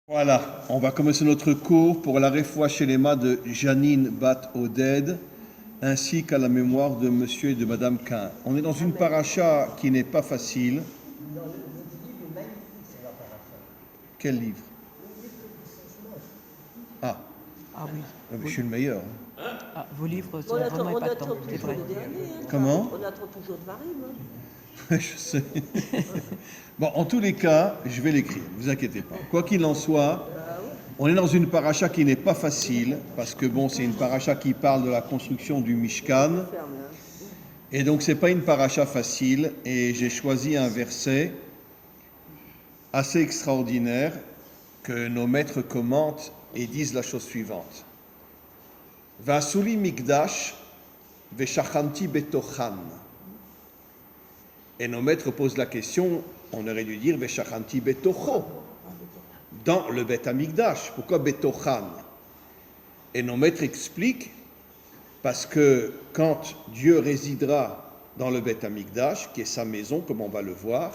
Voilà, on va commencer notre cours pour la Refoua Shelema de Janine Bat Oded, ainsi qu'à la mémoire de Monsieur et de Madame Cain. On est dans une paracha qui n'est pas facile. Quel livre? Ah, oui. Je suis le meilleur. Vos livres sont vraiment épatants, c'est vrai. Comment? On attend toujours de Varim. Je sais. Bon, en tous les cas, je vais l'écrire, ne vous inquiétez pas. Quoi qu'il en soit, on est dans une paracha qui n'est pas facile, parce que bon, c'est une paracha qui parle de la construction du Mishkan. Et donc, ce n'est pas une paracha facile, et j'ai choisi un verset assez extraordinaire que nos maîtres commentent et disent la chose suivante. Vasuli Mikdash veshachanti betochan. Et nos maîtres posent la question, on aurait dû dire Veshachanti Betocho, dans le Bet Hamikdash. Pourquoi Betochan? Et nos maîtres expliquent, parce que quand Dieu résidera dans le Bet Hamikdash, qui est sa maison, comme on va le voir,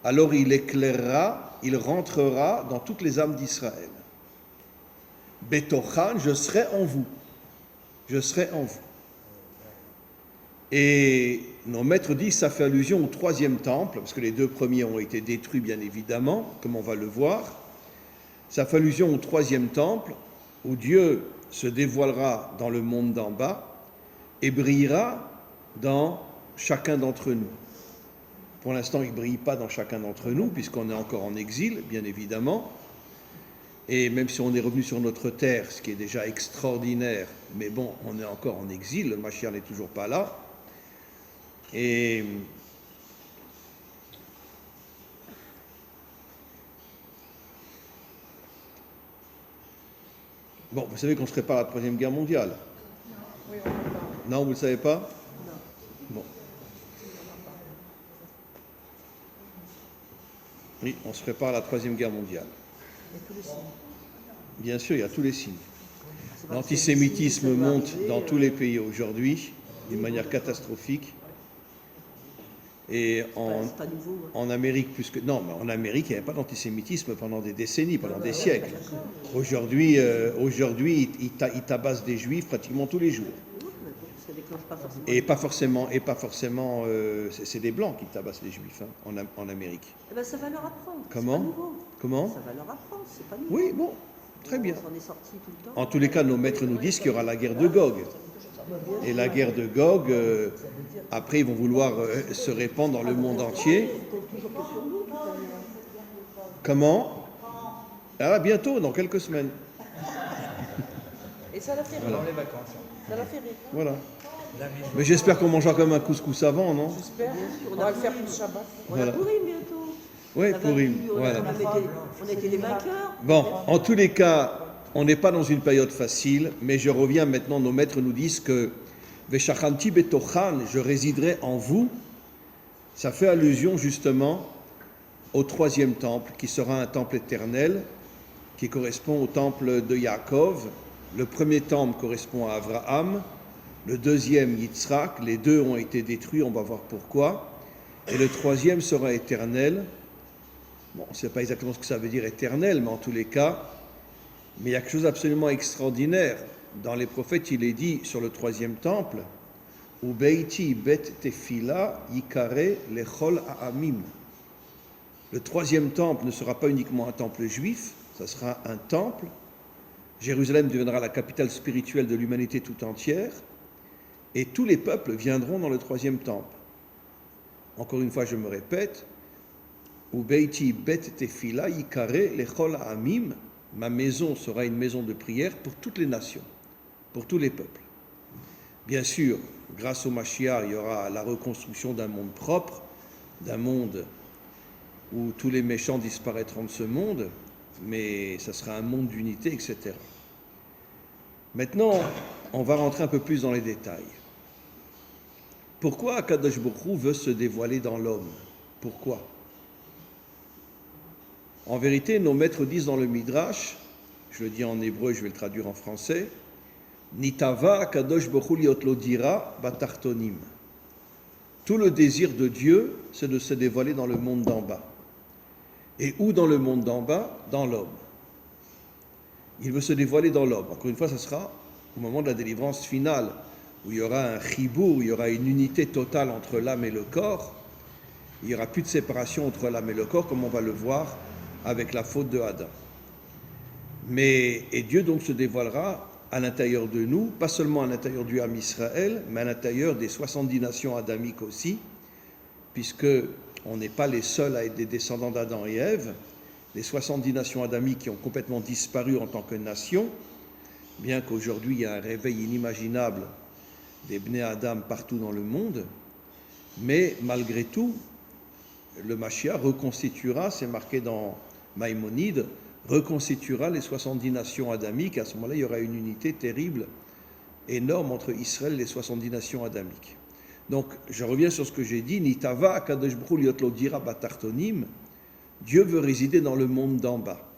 alors il éclairera, il rentrera dans toutes les âmes d'Israël. Betochan, je serai en vous. Je serai en vous. Et nos maîtres disent que ça fait allusion au troisième temple, parce que les deux premiers ont été détruits bien évidemment, comme on va le voir. Ça fait allusion au troisième temple, où Dieu se dévoilera dans le monde d'en bas et brillera dans chacun d'entre nous. Pour l'instant, il ne brille pas dans chacun d'entre nous, puisqu'on est encore en exil, bien évidemment. Et même si on est revenu sur notre terre, ce qui est déjà extraordinaire, mais bon, on est encore en exil, le Mashiach n'est toujours pas là. Et bon, vous savez qu'on se prépare à la Troisième Guerre mondiale? Non, vous ne le savez pas? Bon. Oui, on se prépare à la Troisième Guerre mondiale. Bien sûr, il y a tous les signes. L'antisémitisme monte dans tous les pays aujourd'hui, d'une manière catastrophique. Et en Amérique, plus que... Non, mais en Amérique, il n'y avait pas d'antisémitisme pendant des décennies, pendant des siècles. Aujourd'hui, ils tabassent des juifs pratiquement tous les jours. Et pas forcément, c'est des blancs qui tabassent les juifs en Amérique. Eh ben, ça va leur apprendre. Comment? Ça va leur apprendre, c'est pas nouveau. Oui, bon, très bien. On est sorti tout le temps. En tous les cas, nos maîtres nous disent qu'il y aura la guerre de Gog. Et la guerre de Gog, après, ils vont vouloir se répandre dans le monde entier. Comment? Ah, bientôt, dans quelques semaines. Et ça l'a fait rire. Voilà. Les vacances. Ça l'a fait rire. Voilà. Mais j'espère qu'on mangera comme un couscous avant, non? J'espère. On va le faire pour le Shabbat. On Voilà. a Pourim bientôt. Oui, Pourim. Voilà. On a été les vainqueurs. Bon, en tous les cas, on n'est pas dans une période facile, mais je reviens maintenant, nos maîtres nous disent que Veshachanti Betochan, je résiderai en vous, ça fait allusion justement au troisième temple, qui sera un temple éternel, qui correspond au temple de Yaakov. Le premier temple correspond à Abraham, le deuxième Yitzhak, les deux ont été détruits, on va voir pourquoi, et le troisième sera éternel. Bon, on ne sait pas exactement ce que ça veut dire éternel, mais en tous les cas, mais il y a quelque chose d'absolument extraordinaire. Dans les prophètes, il est dit sur le troisième temple, Ubeiti bet tefila yikare lechol ha'amim. Le troisième temple ne sera pas uniquement un temple juif, ça sera un temple. Jérusalem deviendra la capitale spirituelle de l'humanité tout entière, et tous les peuples viendront dans le troisième temple. Encore une fois, je me répète, Ubeiti bet tefila yikare lechol ha'amim. Ma maison sera une maison de prière pour toutes les nations, pour tous les peuples. Bien sûr, grâce au Mashiach, il y aura la reconstruction d'un monde propre, d'un monde où tous les méchants disparaîtront de ce monde, mais ça sera un monde d'unité, etc. Maintenant, on va rentrer un peu plus dans les détails. Pourquoi Akadosh Baruch Hu veut se dévoiler dans l'homme? Pourquoi? En vérité, nos maîtres disent dans le Midrash, je le dis en hébreu, je vais le traduire en français, Nitava Kadosh Baruch Hu liot lo dira batartonim. Tout le désir de Dieu, c'est de se dévoiler dans le monde d'en bas. Et où dans le monde d'en bas? Dans l'homme. Il veut se dévoiler dans l'homme. Encore une fois, ce sera au moment de la délivrance finale, où il y aura un chibour, où il y aura une unité totale entre l'âme et le corps. Il n'y aura plus de séparation entre l'âme et le corps, comme on va le voir avec la faute de Adam. Et Dieu donc se dévoilera à l'intérieur de nous, pas seulement à l'intérieur du âme Israël, mais à l'intérieur des 70 nations adamiques aussi, puisque on n'est pas les seuls à être des descendants d'Adam et Ève. Les 70 nations adamiques qui ont complètement disparu en tant que nation, bien qu'aujourd'hui il y a un réveil inimaginable des Bnei Adam partout dans le monde, mais malgré tout, le Mashiach reconstituera, c'est marqué dans Maïmonide, reconstituera les 70 nations adamiques. À ce moment-là, il y aura une unité terrible, énorme entre Israël et les 70 nations adamiques. Donc, je reviens sur ce que j'ai dit, Nitava Akadosh Baruch Hu liot lo dira batartonim. Dieu veut résider dans le monde d'en bas,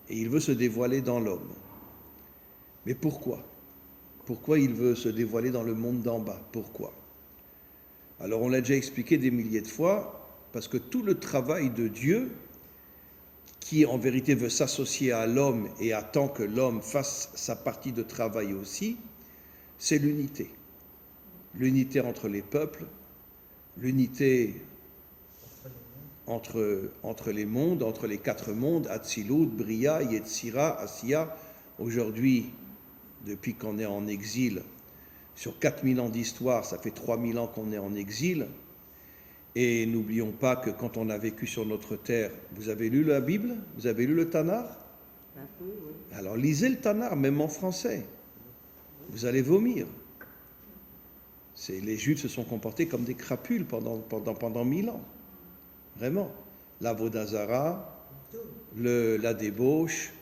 et il veut se dévoiler dans l'homme. Mais pourquoi? Pourquoi il veut se dévoiler dans le monde d'en bas? Pourquoi? Alors, on l'a déjà expliqué des milliers de fois, parce que tout le travail de Dieu, qui en vérité veut s'associer à l'homme et attend que l'homme fasse sa partie de travail aussi, c'est l'unité. L'unité entre les peuples, l'unité entre les mondes, entre les quatre mondes, Atzilut, Bria, Yetzira, Asiya. Aujourd'hui, depuis qu'on est en exil, sur 4000 ans d'histoire, ça fait 3000 ans qu'on est en exil. Et n'oublions pas que quand on a vécu sur notre terre, vous avez lu la Bible? Vous avez lu le Tanakh? Un peu, oui. Alors lisez le Tanakh, même en français. Vous allez vomir. Les Juifs se sont comportés comme des crapules pendant 1000 ans. Vraiment. L'Avodazara, la débauche,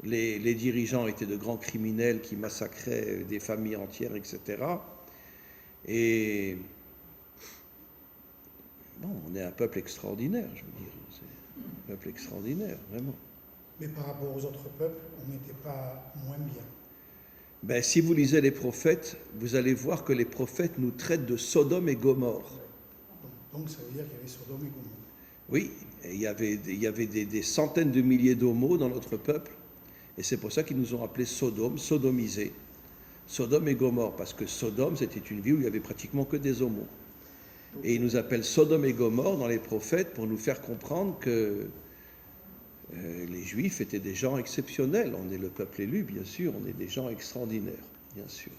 les dirigeants étaient de grands criminels qui massacraient des familles entières, etc. Et bon, on est un peuple extraordinaire, je veux dire. C'est un peuple extraordinaire, vraiment. Mais par rapport aux autres peuples, on n'était pas moins bien. Ben, si vous lisez les prophètes, vous allez voir que les prophètes nous traitent de Sodome et Gomorrhe. Donc ça veut dire qu'il y avait Sodome et Gomorrhe. Oui, et il y avait des centaines de milliers d'homos dans notre peuple, et c'est pour ça qu'ils nous ont appelés Sodome, sodomisés. Sodome et Gomorrhe, parce que Sodome, c'était une ville où il y avait pratiquement que des homos. Et ils nous appellent Sodome et Gomorrhe dans les prophètes pour nous faire comprendre que les Juifs étaient des gens exceptionnels. On est le peuple élu, bien sûr, on est des gens extraordinaires, bien sûr.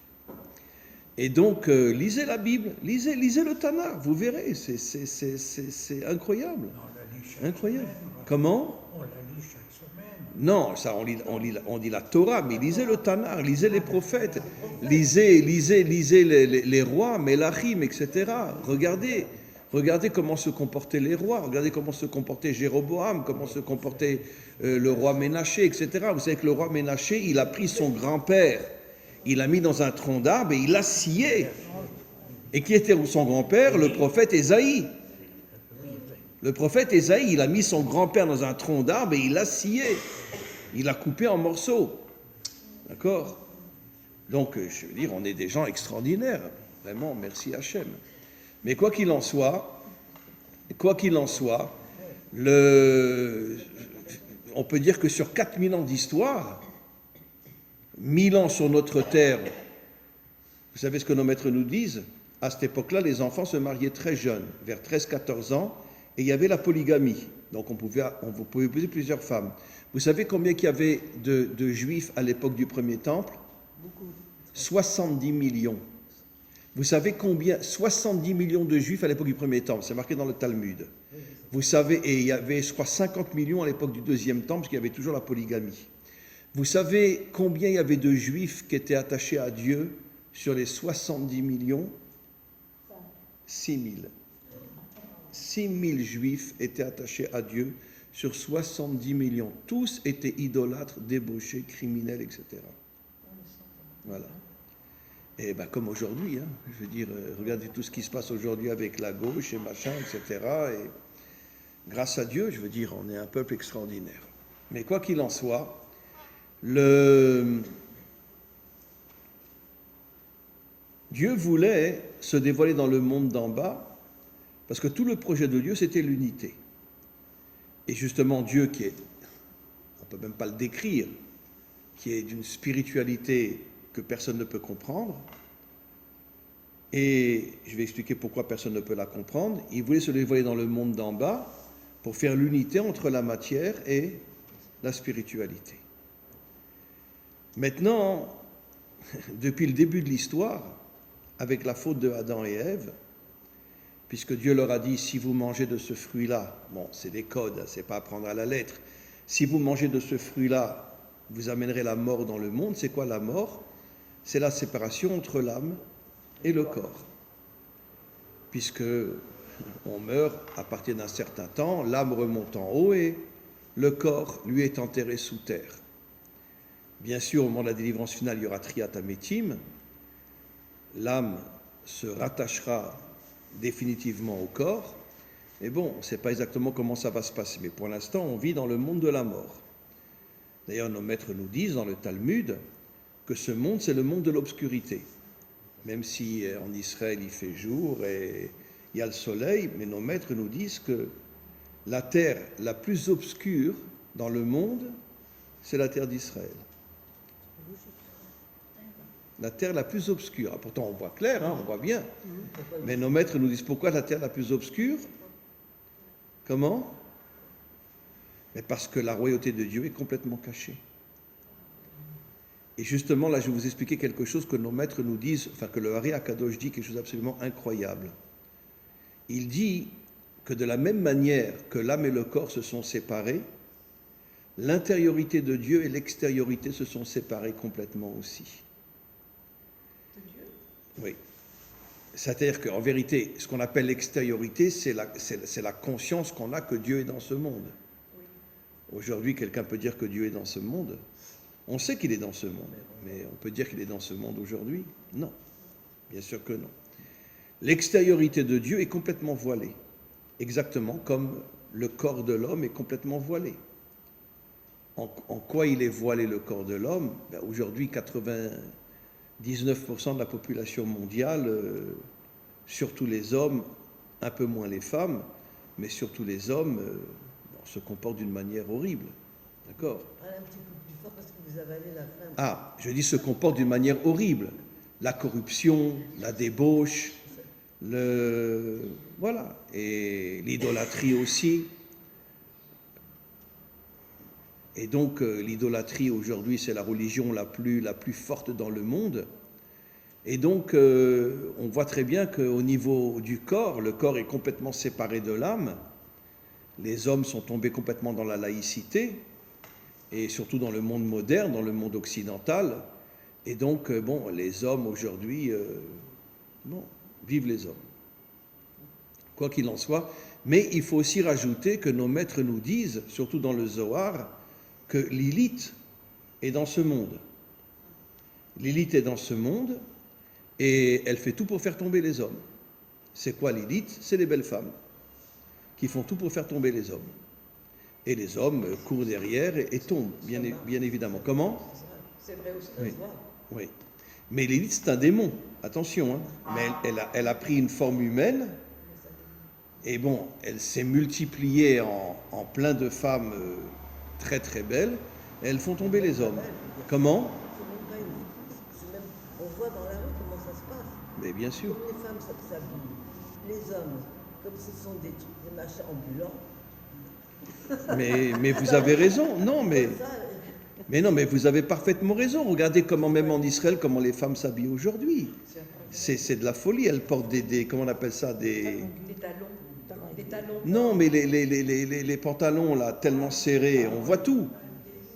Et donc, lisez la Bible, lisez le Tanakh, vous verrez, c'est incroyable. Incroyable. Comment? On la lit chaque semaine. Non, ça, on lit la Torah, mais lisez le Tanakh, lisez les prophètes, lisez les rois, Mélachim, etc. Regardez comment se comportaient les rois, regardez comment se comportait Jéroboam, comment se comportait le roi Ménaché, etc. Vous savez que le roi Ménaché, il a pris son grand-père, il l'a mis dans un tronc d'arbre et il l'a scié. Et qui était son grand-père? Le prophète Ésaïe. Le prophète Ésaïe, il a mis son grand-père dans un tronc d'arbre et il l'a scié. Il l'a coupé en morceaux. D'accord? Donc, je veux dire, on est des gens extraordinaires. Vraiment, merci Hachem. Mais quoi qu'il en soit, on peut dire que sur 4000 ans d'histoire, 1000 ans sur notre terre, vous savez ce que nos maîtres nous disent? À cette époque-là, les enfants se mariaient très jeunes, vers 13-14 ans, et il y avait la polygamie. Donc on pouvait épouser plusieurs femmes. Vous savez combien il y avait de juifs à l'époque du premier temple? 70 millions. Vous savez combien? 70 millions de juifs à l'époque du premier temple, c'est marqué dans le Talmud. Vous savez, et il y avait, je crois, 50 millions à l'époque du deuxième temple, parce qu'il y avait toujours la polygamie. Vous savez combien il y avait de juifs qui étaient attachés à Dieu sur les 70 millions? 6 000. 6 000 juifs étaient attachés à Dieu sur 70 millions. Tous étaient idolâtres, débauchés, criminels, etc. Voilà. Et bien comme aujourd'hui, hein, je veux dire, regardez tout ce qui se passe aujourd'hui avec la gauche et machin, etc. Et grâce à Dieu, je veux dire, on est un peuple extraordinaire. Mais quoi qu'il en soit, Dieu voulait se dévoiler dans le monde d'en bas, parce que tout le projet de Dieu, c'était l'unité. Et justement, Dieu qui est, on ne peut même pas le décrire, qui est d'une spiritualité que personne ne peut comprendre, et je vais expliquer pourquoi personne ne peut la comprendre, il voulait se dévoiler dans le monde d'en bas pour faire l'unité entre la matière et la spiritualité. Maintenant, depuis le début de l'histoire, avec la faute de Adam et Ève, puisque Dieu leur a dit, si vous mangez de ce fruit-là, bon, c'est des codes, c'est pas à prendre à la lettre, si vous mangez de ce fruit-là, vous amènerez la mort dans le monde. C'est quoi la mort? C'est la séparation entre l'âme et le corps. Puisque on meurt à partir d'un certain temps, l'âme remonte en haut et le corps, lui, est enterré sous terre. Bien sûr, au moment de la délivrance finale, il y aura Triat Ametim. L'âme se rattachera définitivement au corps. Et bon, on ne sait pas exactement comment ça va se passer, mais pour l'instant, on vit dans le monde de la mort. D'ailleurs, nos maîtres nous disent dans le Talmud que ce monde, c'est le monde de l'obscurité. Même si en Israël, il fait jour et il y a le soleil, mais nos maîtres nous disent que la terre la plus obscure dans le monde, c'est la terre d'Israël. La terre la plus obscure. Ah, pourtant, on voit clair, on voit bien. Mais nos maîtres nous disent pourquoi la terre la plus obscure? Comment? Mais parce que la royauté de Dieu est complètement cachée. Et justement, là, je vais vous expliquer quelque chose que nos maîtres nous disent, enfin que le Hari Akadosh dit quelque chose d'absolument incroyable. Il dit que de la même manière que l'âme et le corps se sont séparés, l'intériorité de Dieu et l'extériorité se sont séparés complètement aussi. Oui. C'est-à-dire qu'en vérité, ce qu'on appelle l'extériorité, c'est la conscience qu'on a que Dieu est dans ce monde. Aujourd'hui, quelqu'un peut dire que Dieu est dans ce monde. On sait qu'il est dans ce monde, mais on peut dire qu'il est dans ce monde aujourd'hui? Non, bien sûr que non. L'extériorité de Dieu est complètement voilée, exactement comme le corps de l'homme est complètement voilé. En quoi il est voilé, le corps de l'homme? Aujourd'hui, 99% de la population mondiale, surtout les hommes, un peu moins les femmes, mais surtout les hommes, se comportent d'une manière horrible. D'accord? Un petit peu plus fort parce que vous avalez la fin. Ah, je dis se comportent d'une manière horrible. La corruption, la débauche, voilà, et l'idolâtrie aussi. Et donc, l'idolâtrie aujourd'hui, c'est la religion la plus forte dans le monde. Et donc, on voit très bien qu'au niveau du corps, le corps est complètement séparé de l'âme. Les hommes sont tombés complètement dans la laïcité, et surtout dans le monde moderne, dans le monde occidental. Et donc, les hommes aujourd'hui, vivent les hommes. Quoi qu'il en soit. Mais il faut aussi rajouter que nos maîtres nous disent, surtout dans le Zohar, que Lilith est dans ce monde. Lilith est dans ce monde et elle fait tout pour faire tomber les hommes. C'est quoi Lilith? C'est les belles femmes qui font tout pour faire tomber les hommes. Et les hommes courent derrière et tombent, bien évidemment. Comment? C'est vrai aussi. Oui. Oui. Mais Lilith, c'est un démon, attention. Mais elle a pris une forme humaine et elle s'est multipliée en plein de femmes très très belles et elles font tomber les hommes. Comment? On voit dans la rue comment ça se passe. Mais bien sûr. Comme les femmes s'habillent, les hommes, comme ce sont des machins ambulants. Mais vous avez raison. Non, mais non, mais vous avez parfaitement raison. Regardez comment, même en Israël, comment les femmes s'habillent aujourd'hui. C'est de la folie. Elles portent des comment on appelle ça, des talons. Des talons. Non, mais les pantalons là, tellement serrés, on voit tout.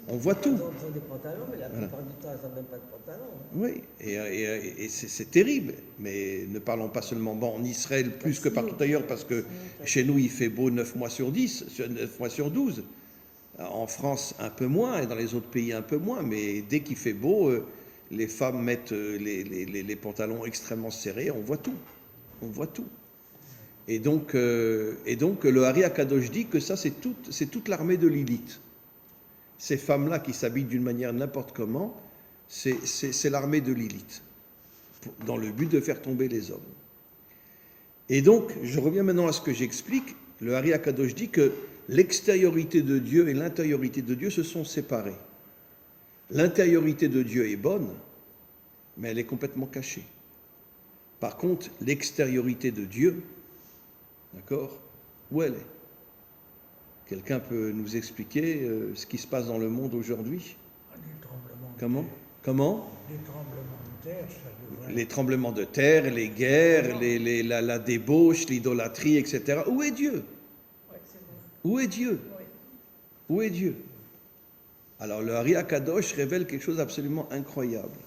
On voit tout. Ils ont des pantalons, mais la plupart du temps, ils n'ont même pas de pantalons. Oui, et c'est terrible. Mais ne parlons pas seulement en Israël, plus que partout ailleurs, parce que chez nous, il fait beau 9 mois sur 10, 9 mois sur 12. En France, un peu moins, et dans les autres pays, un peu moins. Mais dès qu'il fait beau, les femmes mettent les pantalons extrêmement serrés, on voit tout. On voit tout. Et donc le Hari Akadosh dit que ça, c'est toute l'armée de Lilith. Ces femmes-là qui s'habillent d'une manière n'importe comment, c'est l'armée de Lilith, dans le but de faire tomber les hommes. Et donc, je reviens maintenant à ce que j'explique. Le Hari Akadosh dit que l'extériorité de Dieu et l'intériorité de Dieu se sont séparées. L'intériorité de Dieu est bonne, mais elle est complètement cachée. Par contre, l'extériorité de Dieu, d'accord, où elle est? Quelqu'un peut nous expliquer ce qui se passe dans le monde aujourd'hui? Les tremblements de Comment? terre. Comment? Les tremblements de terre, ça devrait... Les tremblements de terre, les guerres, la débauche, l'idolâtrie, etc. Où est Dieu? Où est Dieu? Où est Dieu? Alors le Ari Akadosh révèle quelque chose d'absolument incroyable.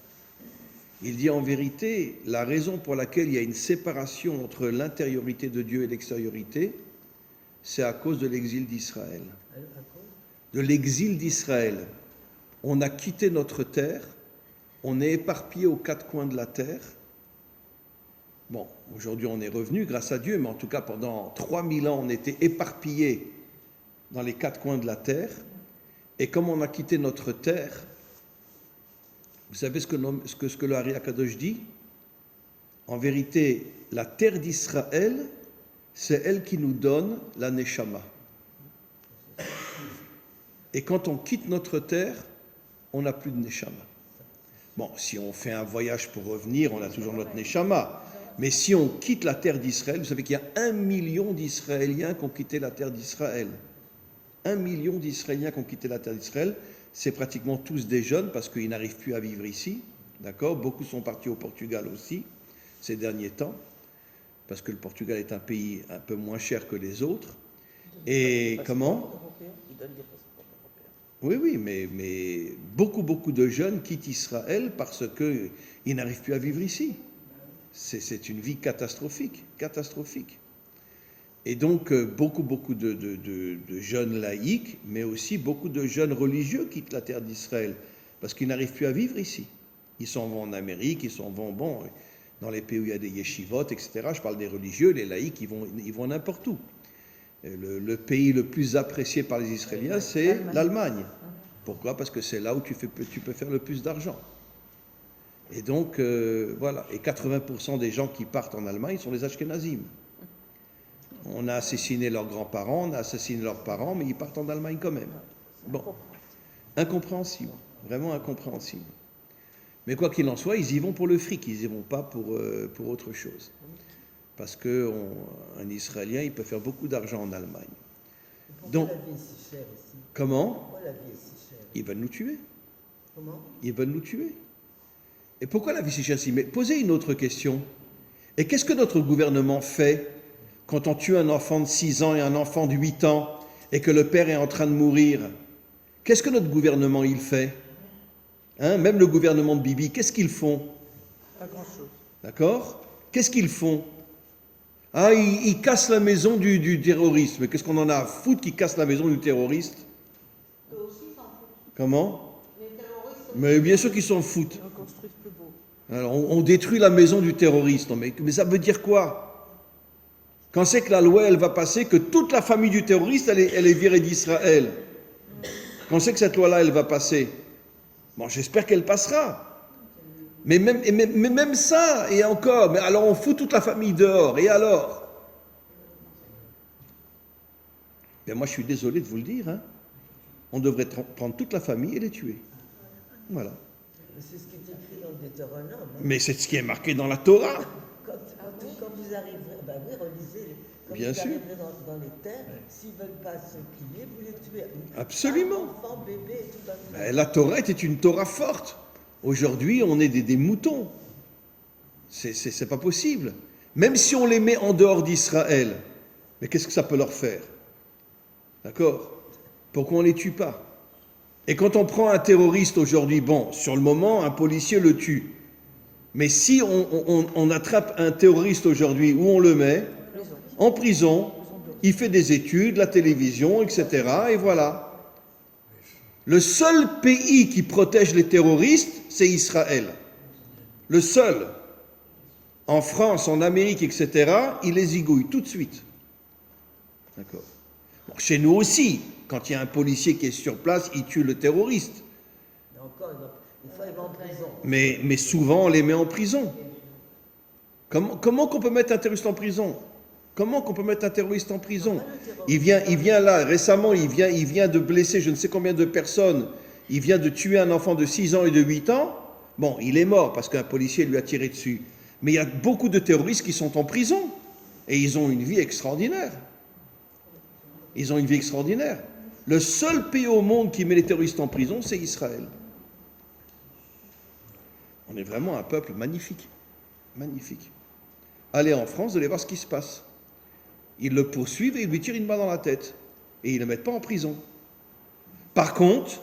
Il dit en vérité, la raison pour laquelle il y a une séparation entre l'intériorité de Dieu et l'extériorité, c'est à cause de l'exil d'Israël. De l'exil d'Israël. On a quitté notre terre, on est éparpillé aux quatre coins de la terre. Bon, aujourd'hui on est revenu grâce à Dieu, mais en tout cas pendant 3000 ans on était éparpillés dans les quatre coins de la terre. Et comme on a quitté notre terre, vous savez ce que le Ari Akadosh dit? En vérité, la terre d'Israël, c'est elle qui nous donne la Neshama. Et quand on quitte notre terre, on n'a plus de Neshama. Bon, si on fait un voyage pour revenir, on a toujours notre Neshama. Mais si on quitte la terre d'Israël, vous savez qu'il y a 1 million d'Israéliens qui ont quitté la terre d'Israël. 1 million d'Israéliens qui ont quitté la terre d'Israël, c'est pratiquement tous des jeunes parce qu'ils n'arrivent plus à vivre ici. D'accord? Beaucoup sont partis au Portugal aussi, ces derniers temps, parce que le Portugal est un pays un peu moins cher que les autres. Et comment? Oui, mais beaucoup de jeunes quittent Israël parce qu'ils n'arrivent plus à vivre ici. C'est une vie catastrophique. Et donc, beaucoup de jeunes laïcs, mais aussi beaucoup de jeunes religieux quittent la terre d'Israël, parce qu'ils n'arrivent plus à vivre ici. Ils s'en vont en Amérique, ils s'en vont, dans les pays où il y a des yeshivot, etc. Je parle des religieux, les laïcs, ils vont n'importe où. Le pays le plus apprécié par les Israéliens, c'est l'Allemagne. Pourquoi? Parce que c'est là où tu peux faire le plus d'argent. Et donc, voilà. Et 80% des gens qui partent en Allemagne sont les Ashkenazim. On a assassiné leurs grands-parents, on a assassiné leurs parents, mais ils partent en Allemagne quand même. Bon, incompréhensible, vraiment incompréhensible. Mais quoi qu'il en soit, ils y vont pour le fric, ils n'y vont pas pour autre chose. Parce qu'un Israélien, il peut faire beaucoup d'argent en Allemagne. Pourquoi la vie est si chère ici? Comment? Pourquoi la vie est si chère? Ils veulent nous tuer. Comment? Ils veulent nous tuer. Et pourquoi la vie est si chère ici? Mais posez une autre question. Et qu'est-ce que notre gouvernement fait quand on tue un enfant de 6 ans et un enfant de 8 ans et que le père est en train de mourir? Qu'est-ce que notre gouvernement il fait? Même le gouvernement de Bibi, qu'est-ce qu'ils font? Pas grand-chose. D'accord? Qu'est-ce qu'ils font? Ah, ils cassent la maison du terroriste. Mais qu'est-ce qu'on en a à foutre qu'ils cassent la maison du terroriste? Eux aussi s'en foutent. Comment? Les terroristes. Mais bien sûr qu'ils s'en foutent. Ils reconstruisent plus beau. Alors, on détruit la maison du terroriste. Non, mais ça veut dire quoi? Quand c'est que la loi, elle va passer, que toute la famille du terroriste, elle est virée d'Israël. Quand c'est que cette loi-là, elle va passer? Bon, j'espère qu'elle passera. Mais même ça, et encore, mais alors on fout toute la famille dehors, et alors? Bien, moi, je suis désolé de vous le dire, on devrait prendre toute la famille et les tuer. Voilà. C'est ce qui est écrit dans le Deutéronome. Mais c'est ce qui est marqué dans la Torah. Quand vous arriverez, ben oui, relisez, quand Bien vous sûr. arriverez dans les terres, s'ils ne veulent pas se plier, vous les tuez. Absolument. Enfants, bébés, et tout dans le Ben, la Torah était une Torah forte. Aujourd'hui, on est des moutons. C'est pas possible. Même si on les met en dehors d'Israël, mais qu'est-ce que ça peut leur faire? D'accord? Pourquoi on ne les tue pas? Et quand on prend un terroriste aujourd'hui, bon, sur le moment, un policier le tue. Mais si on attrape un terroriste aujourd'hui, où on le met? En prison, il fait des études, la télévision, etc. Et voilà. Le seul pays qui protège les terroristes, c'est Israël. Le seul. En France, en Amérique, etc., il les zigouille tout de suite. D'accord. Bon, chez nous aussi, quand il y a un policier qui est sur place, il tue le terroriste. Mais encore, une fois, il va en prison. Mais souvent, on les met en prison. Comment qu'on peut mettre un terroriste en prison? Comment qu'on peut mettre un terroriste en prison? Il vient là, récemment, il vient de blesser je ne sais combien de personnes. Il vient de tuer un enfant de 6 ans et de 8 ans. Bon, il est mort parce qu'un policier lui a tiré dessus. Mais il y a beaucoup de terroristes qui sont en prison. Et ils ont une vie extraordinaire. Ils ont une vie extraordinaire. Le seul pays au monde qui met les terroristes en prison, c'est Israël. On est vraiment un peuple magnifique. Magnifique. Allez en France, vous allez voir ce qui se passe. Ils le poursuivent et ils lui tirent une balle dans la tête. Et ils ne le mettent pas en prison. Par contre,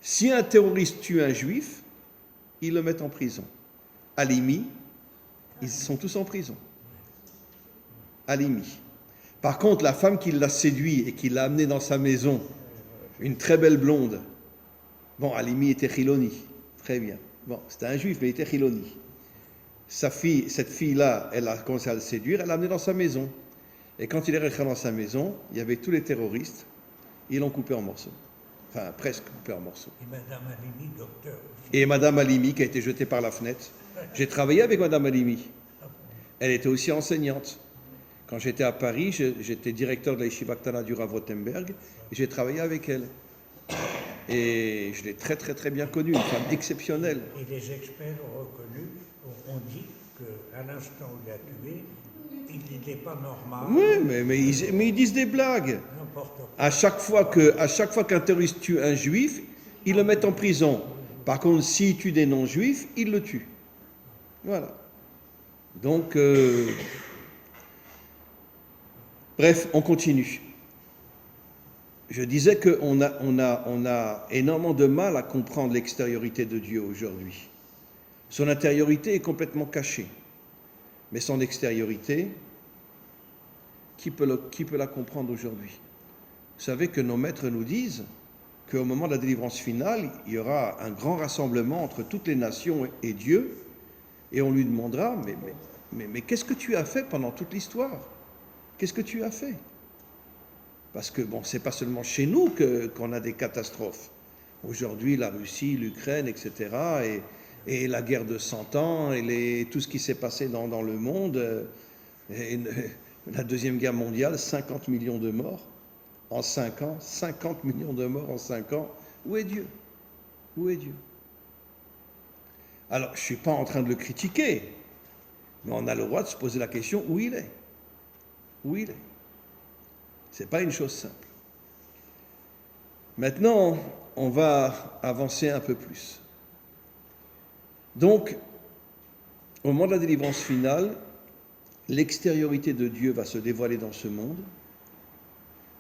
si un terroriste tue un juif, ils le mettent en prison. Halimi, ils sont tous en prison. Halimi. Par contre, la femme qui l'a séduit et qui l'a amené dans sa maison, une très belle blonde, bon, Halimi était Chiloni, très bien. Bon, c'était un juif, mais il était Chiloni. Cette fille-là, elle a commencé à le séduire, elle l'a amené dans sa maison. Et quand il est rentré dans sa maison, il y avait tous les terroristes, ils l'ont coupé en morceaux. Enfin, presque coupé en morceaux. Et Madame Halimi, docteur aussi. Et Madame Halimi, qui a été jetée par la fenêtre. J'ai travaillé avec Madame Halimi. Elle était aussi enseignante. Quand j'étais à Paris, j'étais directeur de la Yeshiva Ktana du Rav Rothenberg, et j'ai travaillé avec elle. Et je l'ai très très très bien connue, une femme exceptionnelle. Et les experts ont reconnu, ont dit qu'à l'instant où il a tué, il n'était pas normal. Oui, mais ils disent des blagues. N'importe quoi. À chaque fois qu'un terroriste tue un juif, ils le mettent en prison. Par contre, s'il tue des non-juifs, ils le tuent. Voilà. Donc, bref, on continue. Je disais qu'on a énormément de mal à comprendre l'extériorité de Dieu aujourd'hui. Son intériorité est complètement cachée. Mais son extériorité, qui peut la comprendre aujourd'hui? Vous savez que nos maîtres nous disent qu'au moment de la délivrance finale, il y aura un grand rassemblement entre toutes les nations et Dieu, et on lui demandera, mais qu'est-ce que tu as fait pendant toute l'histoire? Qu'est-ce que tu as fait? Parce que, bon, c'est pas seulement chez nous qu'on a des catastrophes. Aujourd'hui, la Russie, l'Ukraine, etc., et la guerre de 100 ans, et tout ce qui s'est passé dans le monde, et la Deuxième Guerre mondiale, 50 millions de morts en 5 ans, 50 millions de morts en 5 ans. Où est Dieu? Où est Dieu? Alors, je ne suis pas en train de le critiquer, mais on a le droit de se poser la question où il est. Où il est. Ce n'est pas une chose simple. Maintenant, on va avancer un peu plus. Donc, au moment de la délivrance finale, l'extériorité de Dieu va se dévoiler dans ce monde.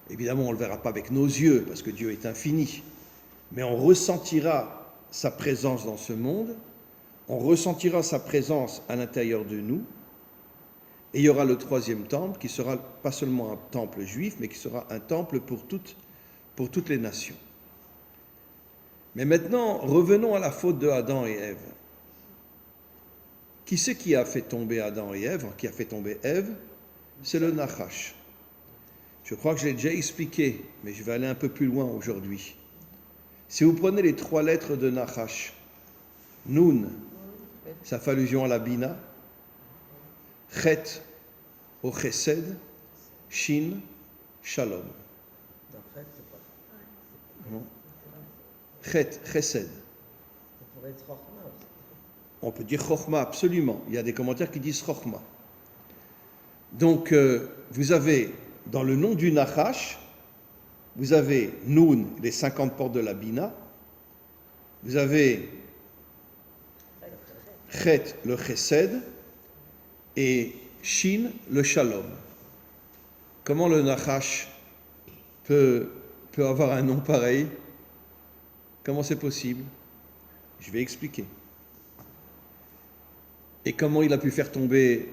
Évidemment, on ne le verra pas avec nos yeux, parce que Dieu est infini, mais on ressentira sa présence dans ce monde, on ressentira sa présence à l'intérieur de nous, et il y aura le troisième temple, qui sera pas seulement un temple juif, mais qui sera un temple pour toutes les nations. Mais maintenant, revenons à la faute de Adam et Ève. Qui c'est qui a fait tomber Adam et Ève? Qui a fait tomber Ève? C'est le Nachash. Je crois que je l'ai déjà expliqué, mais je vais aller un peu plus loin aujourd'hui. Si vous prenez les 3 lettres de Nachash, Nun, ça fait allusion à la Bina, Chet au Chesed, Shin, Shalom. Chet, Chesed. Ça pourrait être Rochma aussi. On peut dire Chochma, absolument. Il y a des commentaires qui disent Chochma. Donc, vous avez, dans le nom du Nachash, vous avez Nun, les 50 portes de la Bina. Vous avez Chet, le Chesed, et Shin, le Shalom. Comment le Nachash peut avoir un nom pareil? Comment c'est possible? Je vais expliquer. Et comment il a pu faire tomber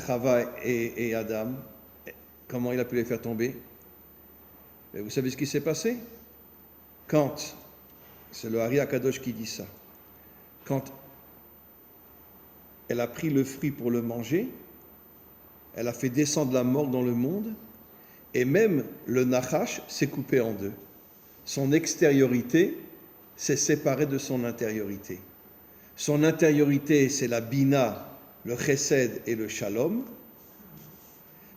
Chava et Adam? Comment il a pu les faire tomber? Et vous savez ce qui s'est passé? Quand, c'est le Hari Akadosh qui dit ça, quand elle a pris le fruit pour le manger, elle a fait descendre la mort dans le monde, et même le Nachash s'est coupé en deux. Son extériorité s'est séparée de son intériorité. Son intériorité, c'est la Bina, le Chesed et le Shalom.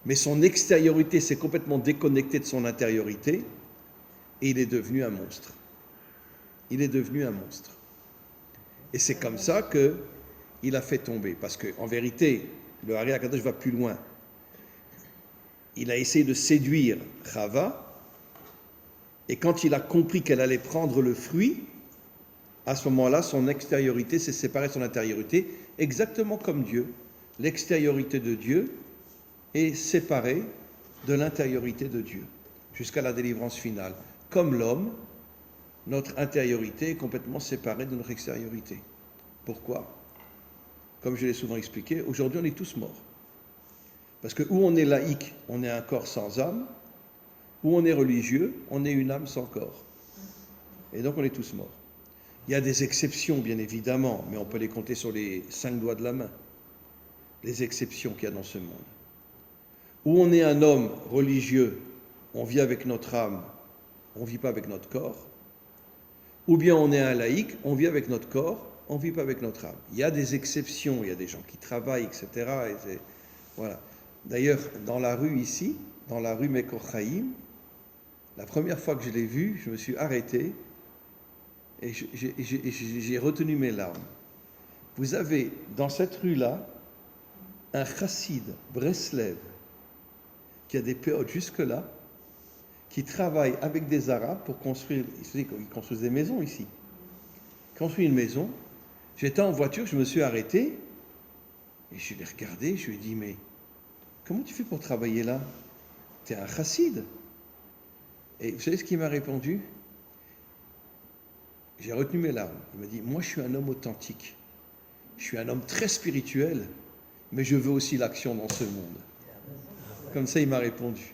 Mais son extériorité s'est complètement déconnectée de son intériorité et il est devenu un monstre. Il est devenu un monstre. Et c'est comme ça qu'il a fait tomber. Parce qu'en vérité, le Hari HaKadosh va plus loin. Il a essayé de séduire Chava, et quand il a compris qu'elle allait prendre le fruit, à ce moment-là, son extériorité s'est séparée de son intériorité, exactement comme Dieu. L'extériorité de Dieu est séparée de l'intériorité de Dieu, jusqu'à la délivrance finale. Comme l'homme, notre intériorité est complètement séparée de notre extériorité. Pourquoi ? Comme je l'ai souvent expliqué, aujourd'hui on est tous morts. Parce que où on est laïque, on est un corps sans âme, où on est religieux, on est une âme sans corps. Et donc on est tous morts. Il y a des exceptions, bien évidemment, mais on peut les compter sur les 5 doigts de la main. Les exceptions qu'il y a dans ce monde. Où on est un homme religieux, on vit avec notre âme, on ne vit pas avec notre corps. Ou bien on est un laïc, on vit avec notre corps, on ne vit pas avec notre âme. Il y a des exceptions, il y a des gens qui travaillent, etc. Voilà. D'ailleurs, dans la rue ici, dans la rue Mekor Chaim, la première fois que je l'ai vu, je me suis arrêté et j'ai retenu mes larmes. Vous avez dans cette rue-là un chassid Breslev qui a des péotes jusque-là, qui travaille avec des Arabes pour construire, ils construisent des maisons ici. Ils construisent une maison. J'étais en voiture, je me suis arrêté et je l'ai regardé, je lui ai dit, mais comment tu fais pour travailler là ? Tu es un chassid. Et vous savez ce qu'il m'a répondu ? J'ai retenu mes larmes. Il m'a dit, moi je suis un homme authentique. Je suis un homme très spirituel, mais je veux aussi l'action dans ce monde. Comme ça, il m'a répondu.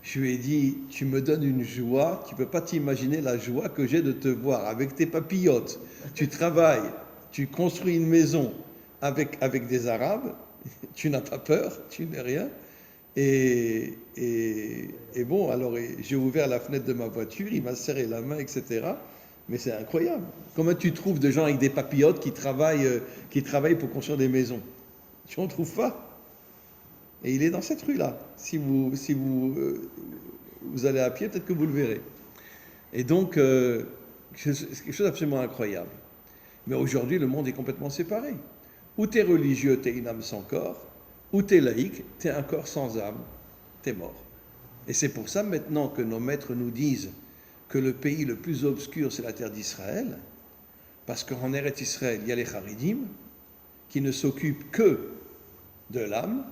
Je lui ai dit, tu me donnes une joie, tu ne peux pas t'imaginer la joie que j'ai de te voir avec tes papillotes. Tu travailles, tu construis une maison avec des Arabes, tu n'as pas peur, tu n'es rien. Et bon, alors j'ai ouvert la fenêtre de ma voiture, il m'a serré la main, etc. Mais c'est incroyable. Comment tu trouves des gens avec des papillotes qui travaillent pour construire des maisons ? Tu n'en trouves pas ? Et il est dans cette rue-là. Si vous allez à pied, peut-être que vous le verrez. Et donc, c'est quelque chose d'absolument incroyable. Mais aujourd'hui, le monde est complètement séparé. Ou tu es religieux, tu es une âme sans corps, ou tu es laïque, tu es un corps sans âme, tu es mort. Et c'est pour ça maintenant que nos maîtres nous disent que le pays le plus obscur, c'est la terre d'Israël, parce qu'en Eretz Israël, il y a les Haridim, qui ne s'occupent que de l'âme,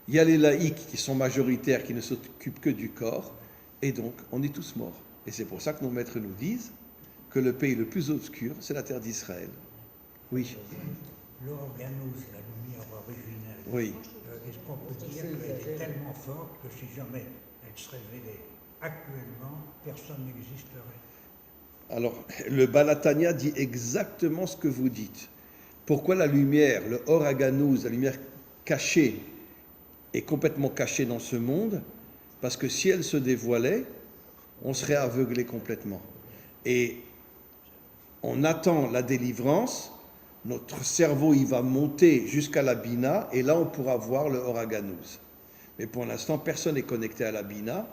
il y a les laïcs qui sont majoritaires, qui ne s'occupent que du corps, et donc on est tous morts. Et c'est pour ça que nos maîtres nous disent que le pays le plus obscur, c'est la terre d'Israël. Oui. L'organose, la lumière originelle, Oui. est-ce qu'on peut dire qu'elle est tellement forte que si jamais elle se révélait actuellement, personne n'existerait? Alors, le Balatania dit exactement ce que vous dites. Pourquoi la lumière, le Or HaGanuz, la lumière cachée, est complètement cachée dans ce monde? Parce que si elle se dévoilait, on serait aveuglé complètement. Et on attend la délivrance, notre cerveau il va monter jusqu'à la Bina, et là on pourra voir le Or HaGanuz. Mais pour l'instant, personne n'est connecté à la Bina,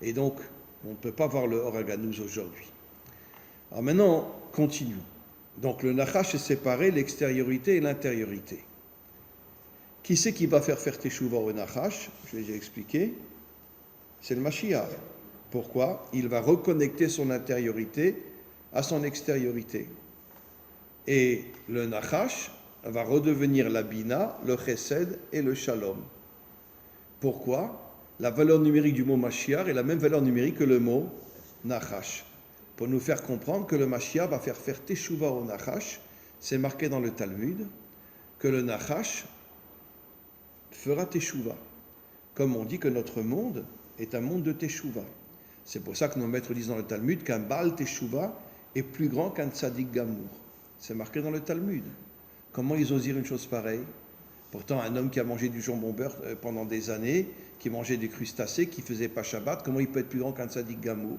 et donc on ne peut pas voir le Or HaGanuz aujourd'hui. Alors maintenant, continuons. Donc le Nachash est séparé, l'extériorité et l'intériorité. Qui c'est qui va faire Teshuvah au Nachash? Je l'ai déjà expliqué. C'est le Mashiach. Pourquoi? Il va reconnecter son intériorité à son extériorité. Et le Nachash va redevenir la Bina, le Chesed et le Shalom. Pourquoi? La valeur numérique du mot Mashiach est la même valeur numérique que le mot Nachash. Pour nous faire comprendre que le Mashiach va faire Teshuvah au Nachash, c'est marqué dans le Talmud, que le Nachash fera Teshuvah. Comme on dit que notre monde est un monde de Teshuvah. C'est pour ça que nos maîtres disent dans le Talmud qu'un Baal Teshuvah est plus grand qu'un Tzadik Gamour. C'est marqué dans le Talmud. Comment ils osent dire une chose pareille? Pourtant, un homme qui a mangé du jambon beurre pendant des années, qui mangeait des crustacés, qui ne faisait pas Shabbat, comment il peut être plus grand qu'un Tzadik Gamour?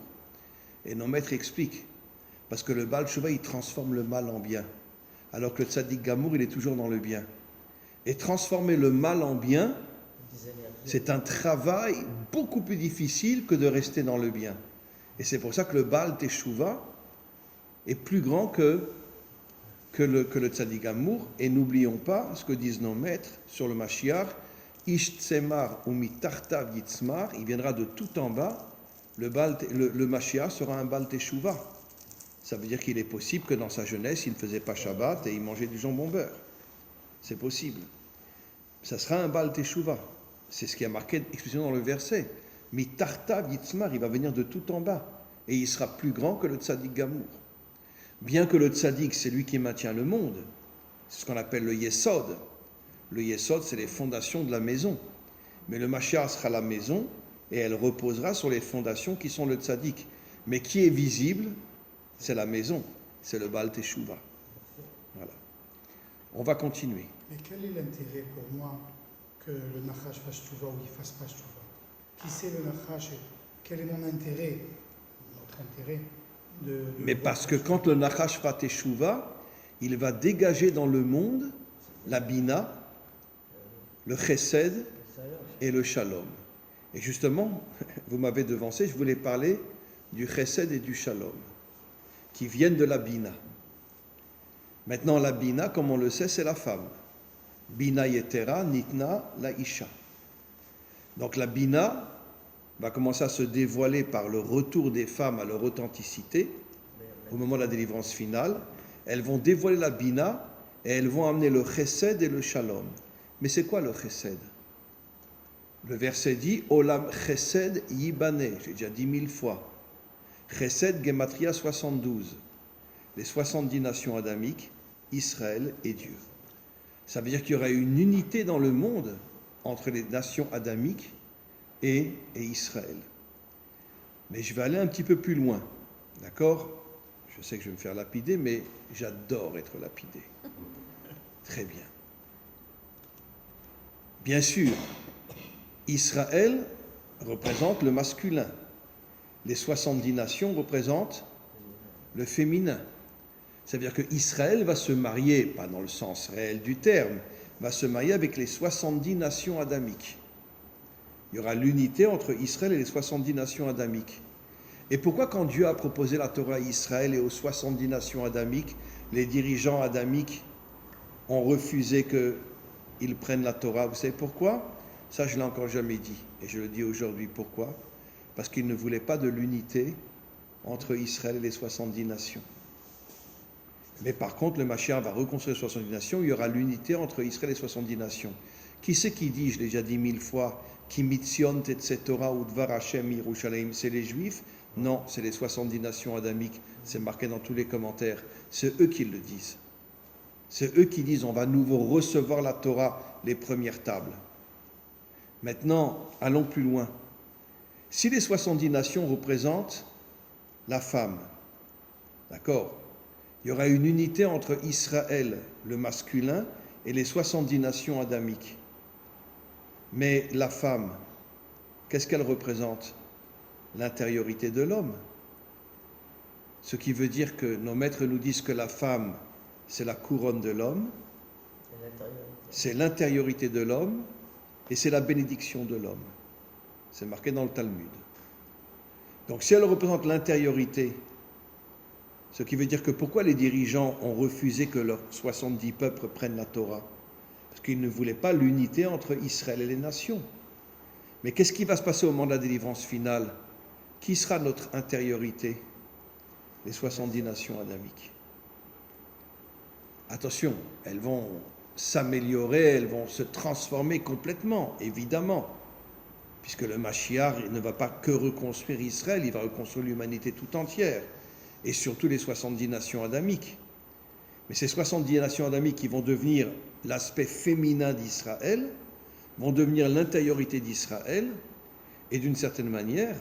Et nos maîtres expliquent. Parce que le Baal Teshuvah, il transforme le mal en bien. Alors que le Tzadik Gamour, il est toujours dans le bien. Et transformer le mal en bien, C'est un travail beaucoup plus difficile que de rester dans le bien. Et c'est pour ça que le Baal Teshuvah est plus grand que le Tzadik Amour. Et n'oublions pas ce que disent nos maîtres sur le Mashiach. Ish Tzemar ou Mitartav Yitzmar, il viendra de tout en bas. Le Mashiach sera un Baal Teshuvah. Ça veut dire qu'il est possible que dans sa jeunesse, il ne faisait pas Shabbat et il mangeait du jambon beurre. C'est possible. Ça sera un Baal Teshuvah. C'est ce qui est marqué explicitement dans le verset. Mitartav Yitzmar, il va venir de tout en bas. Et il sera plus grand que le Tzadik Gamour. Bien que le Tzadik, c'est lui qui maintient le monde. C'est ce qu'on appelle le Yesod. Le Yesod, c'est les fondations de la maison. Mais le Mashiach sera la maison et elle reposera sur les fondations qui sont le Tzadik. Mais qui est visible, c'est la maison. C'est le Baal Teshuvah. Voilà. On va continuer. Mais quel est l'intérêt pour moi que le Nachash fasse Tchouva ou il fasse pas Tchouva? Qui c'est le Nachash et quel est mon intérêt, notre intérêt Mais parce que quand le Nachash fera Teshuvah, il va dégager dans le monde la Bina, le Chesed et le Shalom. Et justement, vous m'avez devancé, je voulais parler du Chesed et du Shalom, qui viennent de la Bina. Maintenant, la Bina, comme on le sait, c'est la femme. Bina Yetera, Nitna, la Isha. Donc la Bina va commencer à se dévoiler par le retour des femmes à leur authenticité, au moment de la délivrance finale. Elles vont dévoiler la Bina et elles vont amener le Chesed et le Shalom. Mais c'est quoi le Chesed? Le verset dit « Olam Chesed Yibane », j'ai déjà dit 1000 fois. Chesed Gematria 72, les 70 nations adamiques, Israël et Dieu. Ça veut dire qu'il y aura une unité dans le monde entre les nations adamiques et Israël. Mais je vais aller un petit peu plus loin, d'accord? Je sais que je vais me faire lapider, mais j'adore être lapidé. Très bien. Bien sûr, Israël représente le masculin. Les 70 nations représentent le féminin. Ça veut dire qu'Israël va se marier, pas dans le sens réel du terme, va se marier avec les 70 nations adamiques. Il y aura l'unité entre Israël et les 70 nations adamiques. Et pourquoi quand Dieu a proposé la Torah à Israël et aux 70 nations adamiques, les dirigeants adamiques ont refusé qu'ils prennent la Torah? Vous savez pourquoi? Ça, je ne l'ai encore jamais dit. Et je le dis aujourd'hui. Pourquoi? Parce qu'ils ne voulaient pas de l'unité entre Israël et les 70 nations. Mais par contre, le Mashiach va reconstruire les 70 nations, il y aura l'unité entre Israël et les 70 nations. Qui c'est qui dit, je l'ai déjà dit 1000 fois, Ki mitzion tetze Torah udvar Hashem Yerushalayim, c'est les Juifs? Non, c'est les 70 nations adamiques, c'est marqué dans tous les commentaires. C'est eux qui le disent. C'est eux qui disent, on va nouveau recevoir la Torah, les premières tables. Maintenant, allons plus loin. Si les 70 nations représentent la femme, d'accord? Il y aura une unité entre Israël, le masculin, et les 70 nations adamiques. Mais la femme, qu'est-ce qu'elle représente? L'intériorité de l'homme. Ce qui veut dire que nos maîtres nous disent que la femme, c'est la couronne de l'homme, c'est l'intériorité de l'homme, et c'est la bénédiction de l'homme. C'est marqué dans le Talmud. Donc si elle représente l'intériorité, ce qui veut dire que pourquoi les dirigeants ont refusé que leurs 70 peuples prennent la Torah? Parce qu'ils ne voulaient pas l'unité entre Israël et les nations. Mais qu'est-ce qui va se passer au moment de la délivrance finale? Qui sera notre intériorité? Les 70 nations adamiques. Attention, elles vont s'améliorer, elles vont se transformer complètement, évidemment. Puisque le Mashiach ne va pas que reconstruire Israël, il va reconstruire l'humanité tout entière. Et surtout les 70 nations adamiques. Mais ces 70 nations adamiques qui vont devenir l'aspect féminin d'Israël, vont devenir l'intériorité d'Israël, et d'une certaine manière,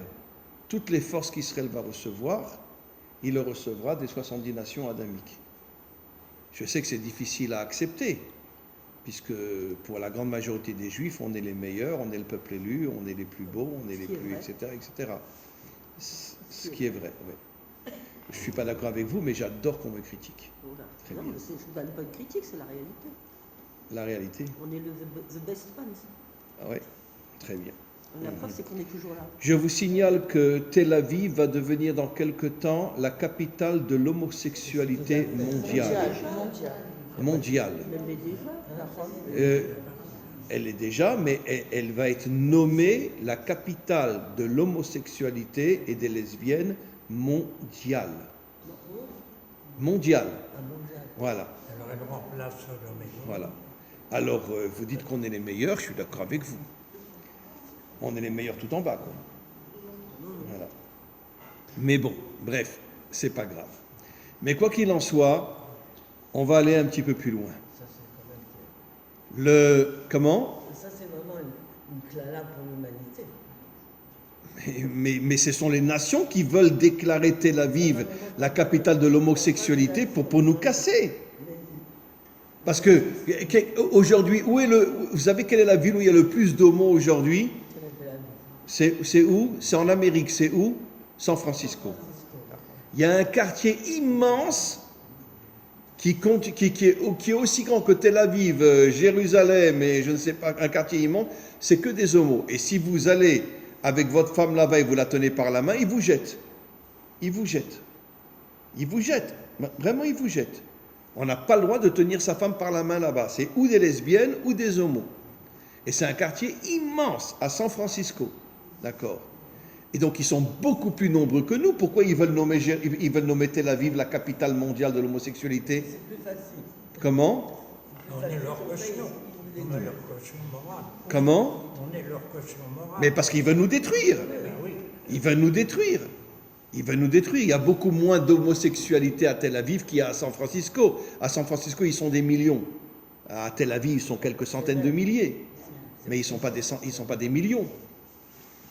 toutes les forces qu'Israël va recevoir, il le recevra des 70 nations adamiques. Je sais que c'est difficile à accepter, puisque pour la grande majorité des Juifs, on est les meilleurs, on est le peuple élu, on est les plus beaux, on est les plus, etc., etc. Ce qui est vrai, oui. Je ne suis pas d'accord avec vous, mais j'adore qu'on me critique. Voilà. Très Non, bien. mais c'est pas une critique, c'est la réalité. La réalité. On est the best fans. Ah ouais. Très bien. La preuve, c'est qu'on est toujours là. Je vous signale que Tel Aviv va devenir dans quelque temps la capitale de l'homosexualité mondiale. Mondiale. Elle l'est déjà. Elle est déjà, mais elle va être nommée la capitale de l'homosexualité et des lesbiennes mondiale. Mondiale. Voilà. Alors elle remplace la maison. Voilà. Alors, vous dites qu'on est les meilleurs, je suis d'accord avec vous. On est les meilleurs tout en bas, quoi. Voilà. Mais bon, bref, c'est pas grave. Mais quoi qu'il en soit, on va aller un petit peu plus loin. Comment ? Ça, c'est vraiment une clala pour l'humanité. Mais ce sont les nations qui veulent déclarer Tel Aviv la capitale de l'homosexualité pour nous casser. Parce que aujourd'hui, vous savez quelle est la ville où il y a le plus d'homos aujourd'hui ? C'est où ? C'est en Amérique. C'est où ? San Francisco. Il y a un quartier immense qui est aussi grand que Tel Aviv, Jérusalem et je ne sais pas, un quartier immense, c'est que des homos. Et si vous allez avec votre femme là-bas et vous la tenez par la main, ils vous jettent. Ils vous jettent. Ils vous jettent. Vraiment, ils vous jettent. On n'a pas le droit de tenir sa femme par la main là-bas. C'est ou des lesbiennes ou des homos. Et c'est un quartier immense à San Francisco. D'accord ? Et donc, ils sont beaucoup plus nombreux que nous. Pourquoi ils veulent nommer Tel Aviv la capitale mondiale de l'homosexualité ? C'est plus facile. Comment ? On est leur caution. On est leur caution morale. Comment ? On est leur caution morale. Mais parce qu'ils veulent nous détruire. Ils veulent nous détruire. Ils veulent nous détruire. Il y a beaucoup moins d'homosexualité à Tel Aviv qu'il y a à San Francisco. À San Francisco, ils sont des millions. À Tel Aviv, ils sont quelques centaines de milliers. Mais ils ne sont pas des millions.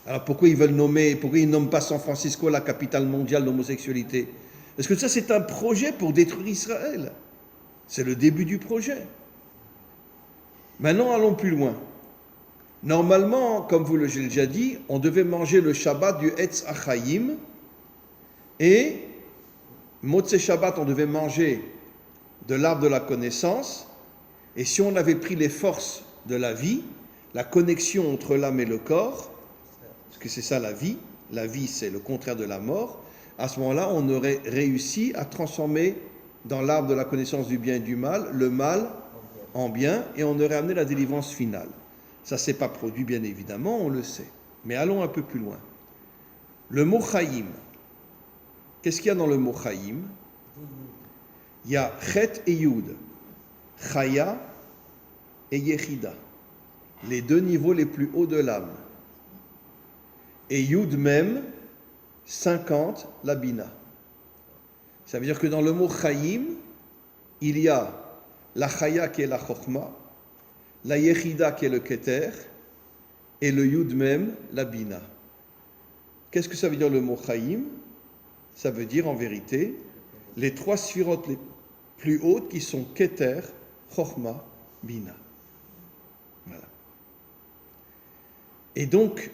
Alors pourquoi ils nomment pas San Francisco la capitale mondiale de l'homosexualité ? Parce que ça, c'est un projet pour détruire Israël. C'est le début du projet. Maintenant, allons plus loin. Normalement, comme je l'ai déjà dit, on devait manger le Shabbat du Etz Achayim et Motzei Shabbat, on devait manger de l'arbre de la connaissance. Et si on avait pris les forces de la vie, la connexion entre l'âme et le corps, parce que c'est ça la vie c'est le contraire de la mort, à ce moment-là, on aurait réussi à transformer dans l'arbre de la connaissance du bien et du mal, le mal en bien, et on aurait amené la délivrance finale. Ça ne s'est pas produit, bien évidemment, on le sait. Mais allons un peu plus loin. Le mot Chaim, qu'est-ce qu'il y a dans le mot Chaim ? Il y a Chet et Yud, Chaya et Yechida, les deux niveaux les plus hauts de l'âme. Et Yud même, 50, la Bina. Ça veut dire que dans le mot Chaim, il y a la Chaya qui est la Chokhma, la Yechida qui est le Keter, et le Yud même, la Bina. Qu'est-ce que ça veut dire le mot Chaim ? Ça veut dire en vérité les trois sphirotes les plus hautes qui sont Keter, Chokhma, Bina. Voilà. Et donc,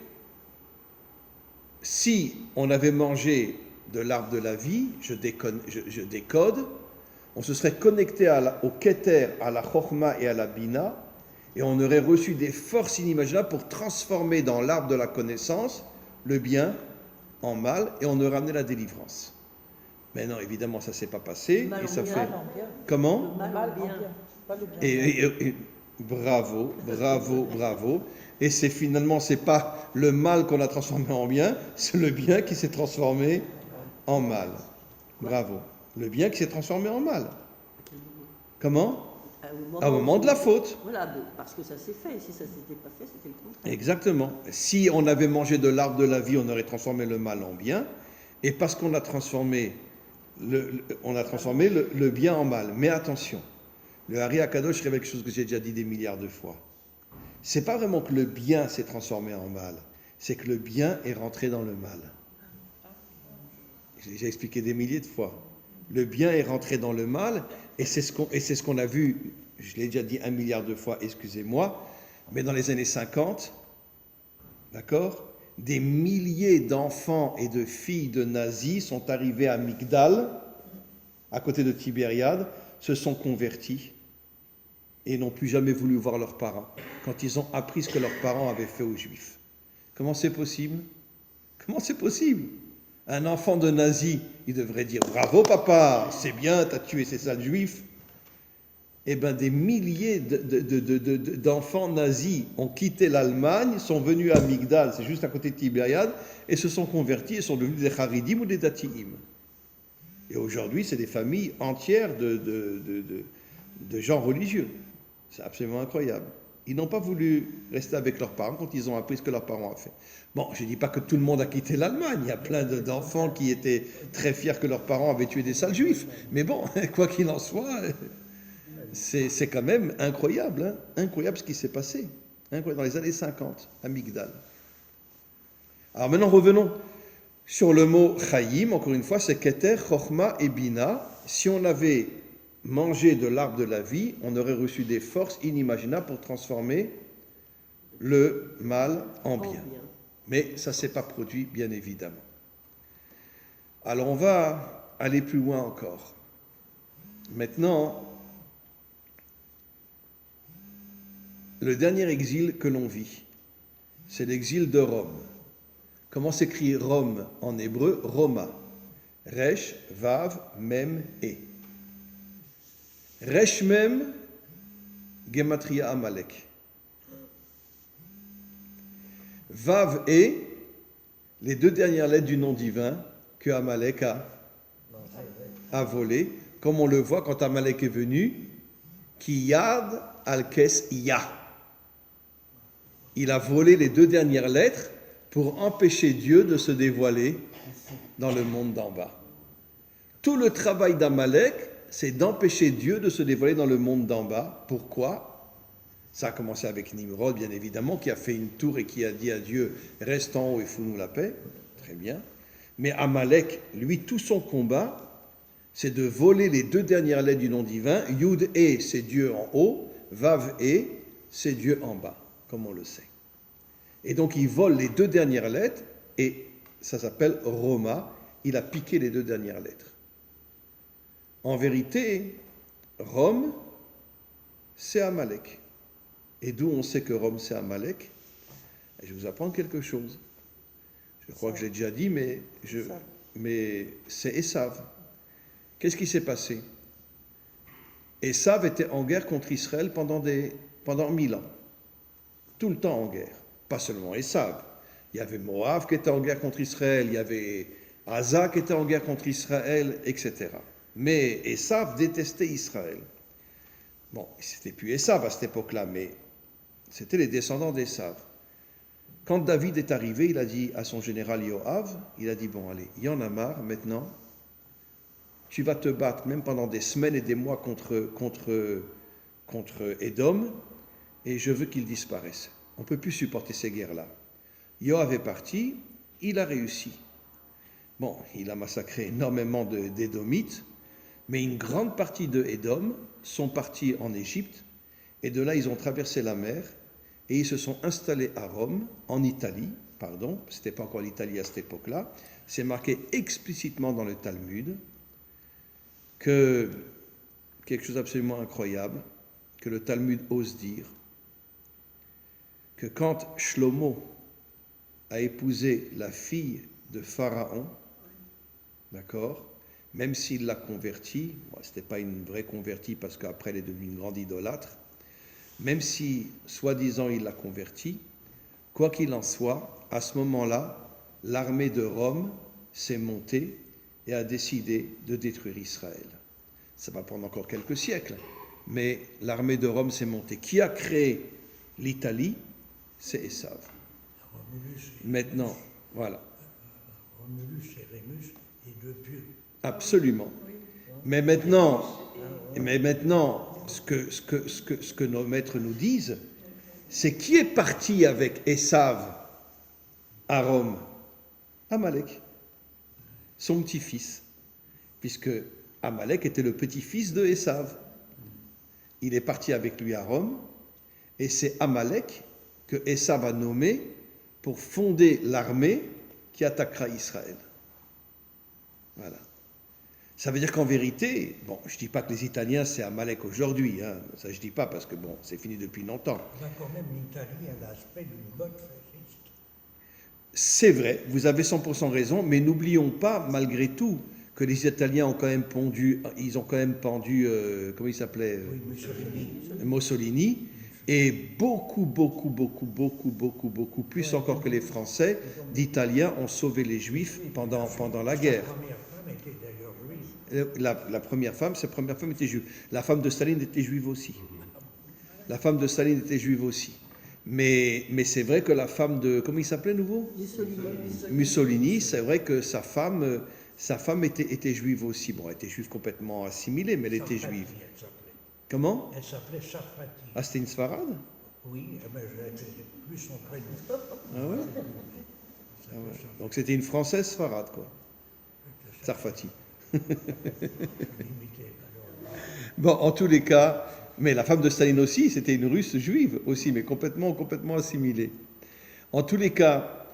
si on avait mangé de l'arbre de la vie, je décode, on se serait connecté au Keter, à la Chokhma et à la Bina, et on aurait reçu des forces inimaginables pour transformer dans l'arbre de la connaissance le bien en mal, et on aurait ramené la délivrance. Mais non, évidemment, ça ne s'est pas passé, et ça fait... Comment ? Le mal en bien. Pas le bien. Et bravo. Et c'est pas le mal qu'on a transformé en bien, c'est le bien qui s'est transformé en mal. Bravo. Le bien qui s'est transformé en mal. Comment ? Au moment de la faute. Voilà, parce que ça s'est fait. Si ça ne s'était pas fait, c'était le contraire. Exactement. Si on avait mangé de l'arbre de la vie, on aurait transformé le mal en bien. Et parce qu'on a transformé le bien en mal. Mais attention, le Hari Akadosh révèle quelque chose que j'ai déjà dit des milliards de fois. C'est pas vraiment que le bien s'est transformé en mal, c'est que le bien est rentré dans le mal. J'ai déjà expliqué des milliers de fois. Le bien est rentré dans le mal, et c'est ce qu'on a vu, je l'ai déjà dit 1 milliard de fois, excusez-moi, mais dans les années 50, d'accord, des milliers d'enfants et de filles de nazis sont arrivés à Migdal, à côté de Tibériade, se sont convertis et n'ont plus jamais voulu voir leurs parents quand ils ont appris ce que leurs parents avaient fait aux Juifs. Comment c'est possible? Comment c'est possible? Un enfant de nazi, il devrait dire « Bravo papa, c'est bien, t'as tué ces sales Juifs ». Eh bien, des milliers d'enfants nazis ont quitté l'Allemagne, sont venus à Migdal, c'est juste à côté de Tibériade, et se sont convertis et sont devenus des Haridim ou des Datiim. Et aujourd'hui, c'est des familles entières de gens religieux. C'est absolument incroyable. Ils n'ont pas voulu rester avec leurs parents quand ils ont appris ce que leurs parents ont fait. Bon, je ne dis pas que tout le monde a quitté l'Allemagne. Il y a plein d'enfants qui étaient très fiers que leurs parents avaient tué des sales juifs. Mais bon, quoi qu'il en soit, c'est quand même incroyable. Hein, incroyable ce qui s'est passé. Incroyable, dans les années 50, à Migdal. Alors maintenant, revenons sur le mot Chaim. Encore une fois, c'est Keter, Chochma et Bina. Si on avait mangé de l'arbre de la vie, on aurait reçu des forces inimaginables pour transformer le mal en bien. Mais ça ne s'est pas produit, bien évidemment. Alors on va aller plus loin encore. Maintenant, le dernier exil que l'on vit, c'est l'exil de Rome. Comment s'écrit Rome en hébreu? Roma. Resh, Vav, Mem, E. Resh Mem, Gematria Amalek. Vav E, les deux dernières lettres du nom divin que Amalek a volé, comme on le voit quand Amalek est venu, Kiyad al-Kes Ya. Il a volé les deux dernières lettres pour empêcher Dieu de se dévoiler dans le monde d'en bas. Tout le travail d'Amalek, c'est d'empêcher Dieu de se dévoiler dans le monde d'en bas. Pourquoi? Ça a commencé avec Nimrod, bien évidemment, qui a fait une tour et qui a dit à Dieu « Reste en haut et fous-nous la paix ». Très bien. Mais Amalek, lui, tout son combat, c'est de voler les deux dernières lettres du nom divin. Yud E, c'est Dieu en haut. Vav E, c'est Dieu en bas, comme on le sait. Et donc, il vole les deux dernières lettres et ça s'appelle Roma. Il a piqué les deux dernières lettres. En vérité, Rome, c'est Amalek. Et d'où on sait que Rome, c'est Amalek? Et je vais vous apprendre quelque chose. Je crois que je l'ai déjà dit, mais c'est Esav. Qu'est-ce qui s'est passé? Esav était en guerre contre Israël pendant 1000 ans. Tout le temps en guerre. Pas seulement Esav. Il y avait Moab qui était en guerre contre Israël, il y avait Asa qui était en guerre contre Israël, etc. Mais Esav détestait Israël. Bon, c'était plus Esav à cette époque-là, mais c'était les descendants d'Esav. Quand David est arrivé, il a dit à son général Yoav, il a dit, bon allez, il y en a marre maintenant, tu vas te battre même pendant des semaines et des mois contre Édom, et je veux qu'il disparaisse. On ne peut plus supporter ces guerres-là. Yoav est parti, il a réussi. Bon, il a massacré énormément d'Édomites, mais une grande partie de Édom sont partis en Égypte, et de là, ils ont traversé la mer, et ils se sont installés à Rome, en Italie, pardon, ce n'était pas encore l'Italie à cette époque-là, c'est marqué explicitement dans le Talmud, que quelque chose d'absolument incroyable, que le Talmud ose dire, que quand Shlomo a épousé la fille de Pharaon, d'accord, même s'il l'a convertie, ce n'était pas une vraie convertie parce qu'après elle est devenue une grande idolâtre, même si, soi-disant, il l'a convertie, quoi qu'il en soit, à ce moment-là, l'armée de Rome s'est montée et a décidé de détruire Israël. Ça va prendre encore quelques siècles, mais l'armée de Rome s'est montée. Qui a créé l'Italie? C'est Esav. Maintenant, voilà. Romulus et Rémus et deux pieux. Absolument. Mais maintenant, ce que nos maîtres nous disent, c'est qui est parti avec Esav à Rome? Amalek, son petit-fils, puisque Amalek était le petit-fils de Esav. Il est parti avec lui à Rome, et c'est Amalek que Esav a nommé pour fonder l'armée qui attaquera Israël. Voilà. Ça veut dire qu'en vérité, bon, je ne dis pas que les Italiens c'est Amalek aujourd'hui, hein, ça je ne dis pas parce que bon, c'est fini depuis longtemps. Quand même, l'Italie a l'aspect d'une bonne fasciste. C'est vrai, vous avez 100% raison, mais n'oublions pas malgré tout que les Italiens ont quand même pendu, comment il s'appelait Oui, Mussolini, et beaucoup plus encore que les Français, d'Italiens ont sauvé les Juifs pendant la guerre. Sa première femme était d'ailleurs juive. La première femme, sa première femme était juive. La femme de Staline était juive aussi. La femme de Staline était juive aussi. Mais c'est vrai que la femme de, comment il s'appelait nouveau Mussolini, c'est vrai que sa femme était juive aussi. Bon, elle était juive complètement assimilée, mais elle était juive. Elle s'appelait. Comment? Elle s'appelait Sarfati. Ah, c'était une Sfarade? Oui, mais je plus son prénom. Ah ouais? Ah ouais. Donc c'était une Française Sfarade, quoi. Sarfati. Bon, en tous les cas, mais la femme de Staline aussi, c'était une Russe juive aussi, mais complètement assimilée. En tous les cas,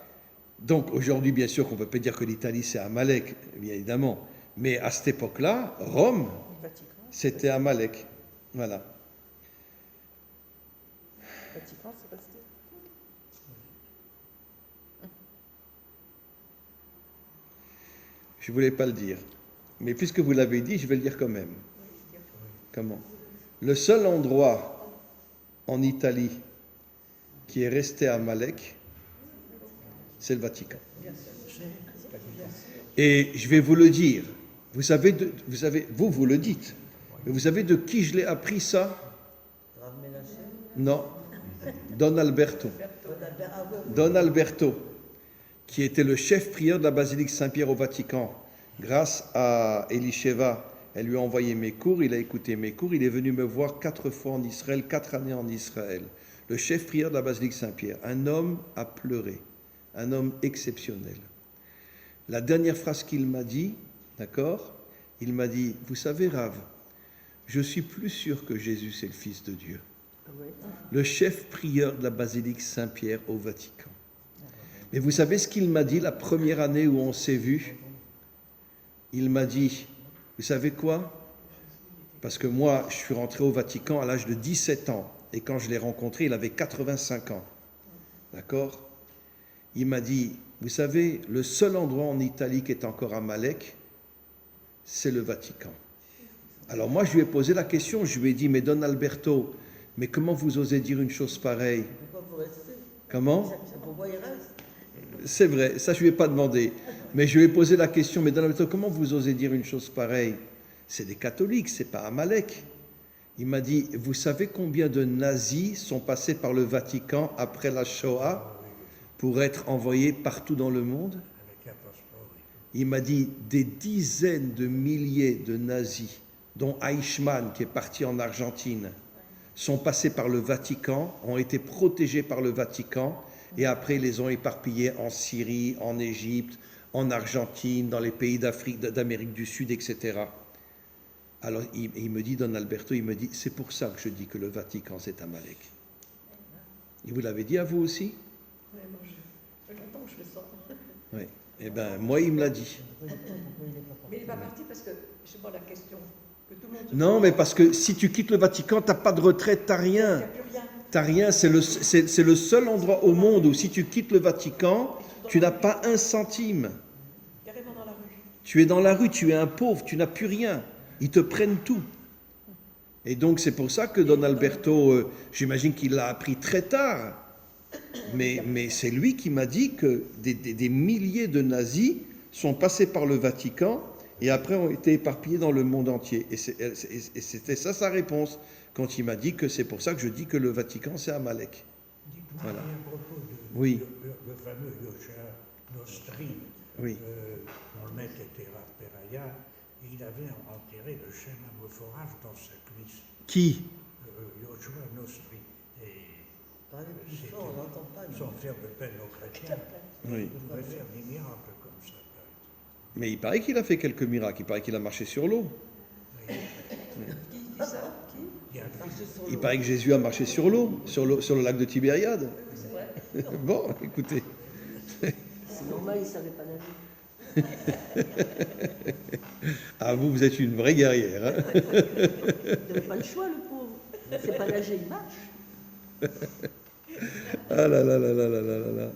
donc aujourd'hui, bien sûr qu'on ne peut pas dire que l'Italie c'est Amalek, bien évidemment, mais à cette époque-là, Rome, c'était Amalek. Voilà. Vatican, c'est resté. Je ne voulais pas le dire, mais puisque vous l'avez dit, je vais le dire quand même. Comment? Le seul endroit en Italie qui est resté à Amalek, c'est le Vatican. Et je vais vous le dire. Vous savez, vous le dites. Mais vous savez de qui je l'ai appris ça? Non. Don Alberto. Don Alberto, qui était le chef prieur de la basilique Saint-Pierre au Vatican. Grâce à Elisheva, elle lui a envoyé mes cours, il a écouté mes cours, il est venu me voir 4 fois en Israël, 4 années en Israël. Le chef prieur de la basilique Saint-Pierre, un homme à pleurer, un homme exceptionnel. La dernière phrase qu'il m'a dit, d'accord, il m'a dit, vous savez Rav, je suis plus sûr que Jésus c'est le Fils de Dieu. Le chef prieur de la basilique Saint-Pierre au Vatican. Mais vous savez ce qu'il m'a dit la première année où on s'est vu? Il m'a dit, vous savez quoi? Parce que moi, je suis rentré au Vatican à l'âge de 17 ans. Et quand je l'ai rencontré, il avait 85 ans. D'accord? Il m'a dit, vous savez, le seul endroit en Italie qui est encore Amalek, c'est le Vatican. Alors moi, je lui ai posé la question, je lui ai dit, mais Don Alberto, mais comment vous osez dire une chose pareille? Pourquoi vous restez? Comment? Pourquoi il reste? C'est vrai, ça je ne lui ai pas demandé. Mais je lui ai posé la question, mais Don Alberto, comment vous osez dire une chose pareille? C'est des catholiques, c'est pas Amalek. Il m'a dit, vous savez combien de nazis sont passés par le Vatican après la Shoah pour être envoyés partout dans le monde? Il m'a dit, des dizaines de milliers de nazis, dont Eichmann, qui est parti en Argentine, sont passés par le Vatican, ont été protégés par le Vatican, et après ils les ont éparpillés en Syrie, en Égypte, en Argentine, dans les pays d'Amérique du Sud, etc. Alors il me dit, Don Alberto, il me dit, c'est pour ça que je dis que le Vatican c'est Amalek. Il vous l'avait dit à vous aussi? Oui, moi, ça fait longtemps que je le sens. Oui. Eh bien, moi, il me l'a dit. Mais il n'est pas parti parce que, je sais pas la question, que tout le monde... Non, mais parce que si tu quittes le Vatican, tu n'as pas de retraite, tu n'as rien. Il n'y a plus rien. Tu n'as rien, c'est le seul endroit au monde où si tu quittes le Vatican, tu n'as pas un centime. Carrément dans la rue. Tu es dans la rue, tu es un pauvre, tu n'as plus rien. Ils te prennent tout. Et donc c'est pour ça que Don Alberto, j'imagine qu'il l'a appris très tard, mais c'est lui qui m'a dit que des milliers de nazis sont passés par le Vatican et après ont été éparpillés dans le monde entier. Et c'était ça sa réponse, quand il m'a dit que c'est pour ça que je dis que le Vatican c'est Amalek. Dites-moi Voilà. à propos de Oui. le fameux Yosha Nostri, Oui. dont le maître était Rav Peraya, et il avait enterré le Shem Amophorage dans sa cuisse. Qui? Yoshua Nostri. Et Parlez plus fort, on n'entend pas. sans faire de peine aux chrétiens, Oui. il pouvait faire des miracles comme ça. Mais il paraît qu'il a fait quelques miracles, il paraît qu'il a marché sur l'eau. Qui dit ça? Qui? Il y a Il paraît que Jésus a marché sur l'eau, sur le lac de Tibériade. C'est vrai. Bon, écoutez. C'est normal, il ne savait pas nager. Ah, vous êtes une vraie guerrière. Hein. Il n'avait pas le choix, le pauvre. C'est pas nager, il marche. Ah là là là là là là là.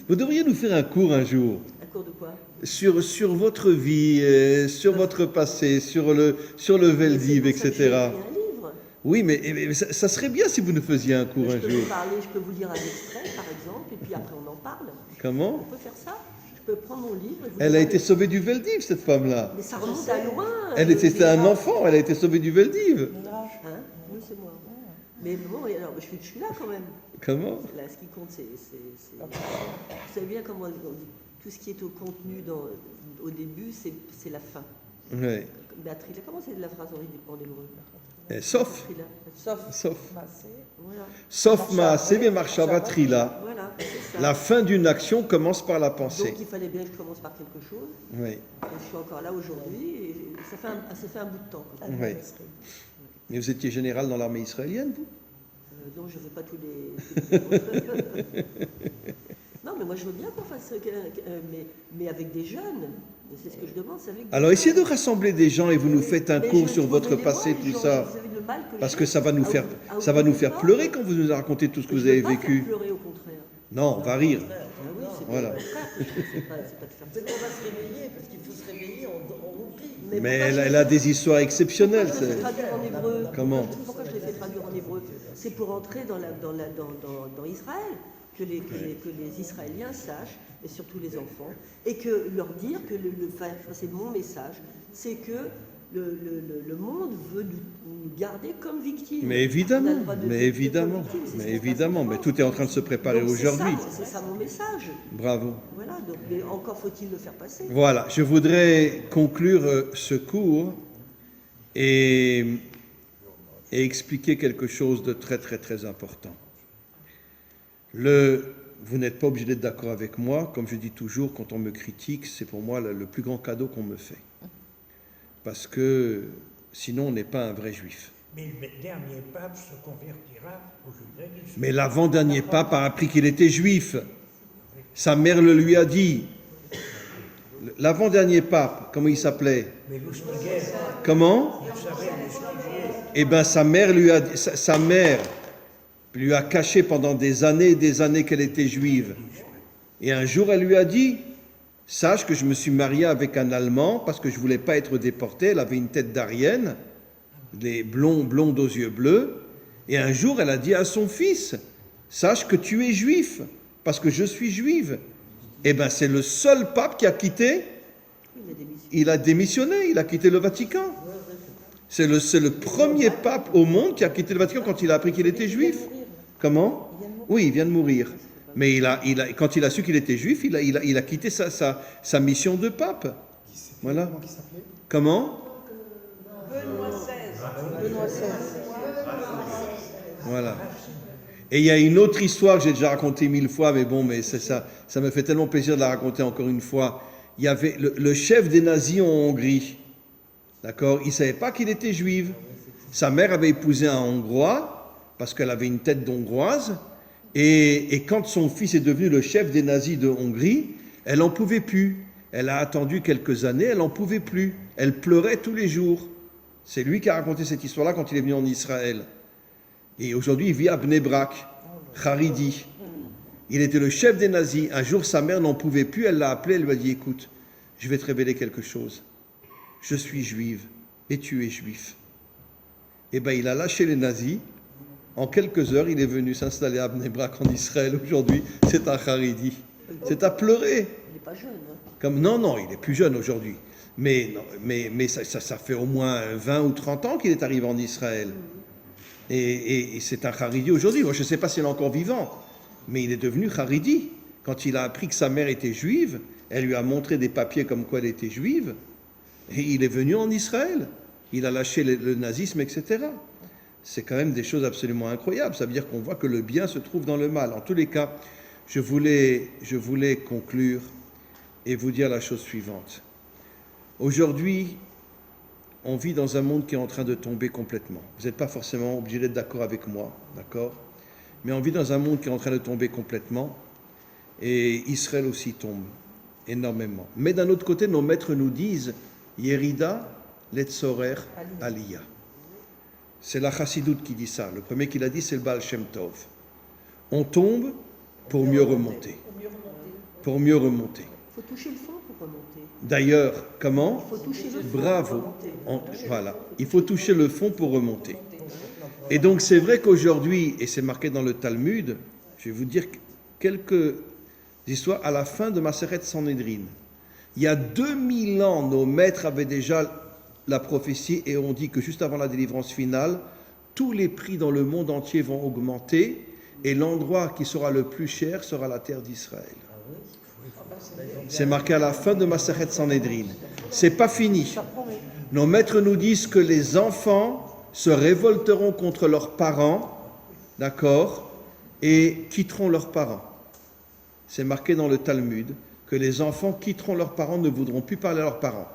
Vous devriez nous faire un cours un jour Un cours de quoi? sur votre vie, sur votre passé, sur le Veldiv, Mais c'est pour ça que j'ai etc. écrit un livre. Oui, mais ça serait bien si vous nous faisiez un cours Je un peux jour. vous parler, je peux vous lire un extrait, par exemple, et puis après on en parle. On Comment? peut faire ça. Je peux prendre mon livre et vous Elle a dire- été sauvée du Veldiv, cette femme-là. Mais ça remonte à loin. C'était un enfant, elle a été sauvée du Veldiv. Hein? Oui, c'est moi. Mais bon, alors, je suis là quand même. Comment? Là, ce qui compte, c'est... Vous savez bien comment on dit, tout ce qui est au contenu au début, c'est la fin. Oui. Béatrice, comment c'est la phrase en hébreu? Sauf. Béatrice, Sauf. voilà. Sauf Maaseh Marshava Trila. Voilà, c'est ça. La fin d'une action commence par la pensée. Donc il fallait bien que je commence par quelque chose. Oui. Et je suis encore là aujourd'hui et ça fait un bout de temps. Oui. Mais vous étiez général dans l'armée israélienne, vous? Non, je ne fais pas tous les... Non, mais moi je veux bien qu'on fasse... mais avec des jeunes. C'est ce que je demande. C'est avec des Alors jeunes. essayez de rassembler des gens et vous nous faites un Mais cours je sur votre trouvez-les-moi, passé, les tout gens, ça. vous savez le mal Parce j'ai que ça va nous faire, à vous ça va nous faire pas. pleurer quand vous nous racontez tout ce que Je vous veux avez pas vécu. faire pleurer, au contraire. Non, on va rire. Ah oui, c'est Voilà. pas le contraire que je fais, c'est pas de faire ça. ça. C'est qu'on va se réveiller, parce qu'il faut se réveiller, on oublie. Mais pourquoi elle a des histoires exceptionnelles. Pourquoi je l'ai fait c'est- traduire en hébreu? Comment? Pourquoi je l'ai fait traduire en hébreu? C'est pour entrer dans Israël, que les Israéliens sachent, et surtout les enfants, et que leur dire que c'est mon message, c'est que le monde veut nous garder comme victimes. Mais évidemment, On a le droit de mais vivre évidemment, comme victimes, c'est ce mais qui se passe évidemment, en mais France. tout est en train de se préparer Donc, c'est ça, aujourd'hui. C'est ça mon message. Bravo. Voilà, donc, mais encore faut-il le faire passer. Voilà, je voudrais conclure ce cours et expliquer quelque chose de très très très important. Vous n'êtes pas obligé d'être d'accord avec moi, comme je dis toujours, quand on me critique, c'est pour moi le plus grand cadeau qu'on me fait. Parce que sinon on n'est pas un vrai juif. Mais le dernier pape se convertira au judaïsme. Mais l'avant-dernier pape a appris qu'il était juif. Sa mère le lui a dit. L'avant-dernier pape, comment il s'appelait? Mais Lustiger, Comment? vous savez, Lustiger, Eh bien, sa mère lui a caché pendant des années et des années qu'elle était juive. Et un jour, elle lui a dit, sache que je me suis mariée avec un Allemand parce que je ne voulais pas être déportée. Elle avait une tête d'Arienne, les blondes aux yeux bleus. Et un jour, elle a dit à son fils, sache que tu es juif parce que je suis juive. Eh bien, c'est le seul pape qui a quitté. Il a démissionné, il a quitté le Vatican. C'est le premier pape au monde qui a quitté le Vatican quand il a appris qu'il était juif. Comment? Oui, il vient de mourir. Mais quand il a su qu'il était juif, il a quitté sa mission de pape. Voilà. Comment il s'appelait? Comment? Benoît XVI. Voilà. Et il y a une autre histoire que j'ai déjà racontée 1000 fois, mais bon, mais c'est ça me fait tellement plaisir de la raconter encore une fois. Il y avait le chef des nazis en Hongrie. D'accord? Il ne savait pas qu'il était juif. Sa mère avait épousé un Hongrois, parce qu'elle avait une tête d'Hongroise, et quand son fils est devenu le chef des nazis de Hongrie, elle n'en pouvait plus. Elle a attendu quelques années, elle n'en pouvait plus. Elle pleurait tous les jours. C'est lui qui a raconté cette histoire-là quand il est venu en Israël. Et aujourd'hui, il vit à Bnei Brak, Haridi. Il était le chef des nazis. Un jour, sa mère n'en pouvait plus, elle l'a appelé, elle lui a dit, écoute, je vais te révéler quelque chose. Je suis juive et tu es juif. Eh bien, il a lâché les nazis. En quelques heures, il est venu s'installer à Bnei Brak en Israël. Aujourd'hui, c'est un Haridi. C'est à pleurer. Il n'est pas jeune. Hein. Non, il est plus jeune aujourd'hui. Mais ça fait au moins 20 ou 30 ans qu'il est arrivé en Israël. Et c'est un Haridi aujourd'hui. Moi, je ne sais pas s'il est encore vivant, mais il est devenu Haridi. Quand il a appris que sa mère était juive, elle lui a montré des papiers comme quoi elle était juive, et il est venu en Israël. Il a lâché le nazisme, etc. C'est quand même des choses absolument incroyables. Ça veut dire qu'on voit que le bien se trouve dans le mal. En tous les cas, je voulais conclure et vous dire la chose suivante. Aujourd'hui, on vit dans un monde qui est en train de tomber complètement. Vous n'êtes pas forcément obligé d'être d'accord avec moi, d'accord? Mais on vit dans un monde qui est en train de tomber complètement, et Israël aussi tombe. énormément. Mais d'un autre côté, nos maîtres nous disent Yerida letzorer aliyah. C'est la chassidoute qui dit ça. Le premier qui l'a dit, c'est le Baal Shem Tov. On tombe pour mieux remonter. Pour mieux remonter. Il faut toucher le fond pour remonter. D'ailleurs, comment? Il faut toucher le fond Bravo. pour remonter. Voilà. Il faut toucher le fond pour remonter. Et donc, c'est vrai qu'aujourd'hui, et c'est marqué dans le Talmud, je vais vous dire quelques histoires à la fin de Maseret Sanhedrin. Il y a 2000 ans, nos maîtres avaient déjà la prophétie et ont dit que juste avant la délivrance finale, tous les prix dans le monde entier vont augmenter et l'endroit qui sera le plus cher sera la terre d'Israël. C'est marqué à la fin de Maseret Sanhedrin. C'est pas fini. Nos maîtres nous disent que les enfants se révolteront contre leurs parents, d'accord, et quitteront leurs parents. C'est marqué dans le Talmud que les enfants quitteront leurs parents, ne voudront plus parler à leurs parents.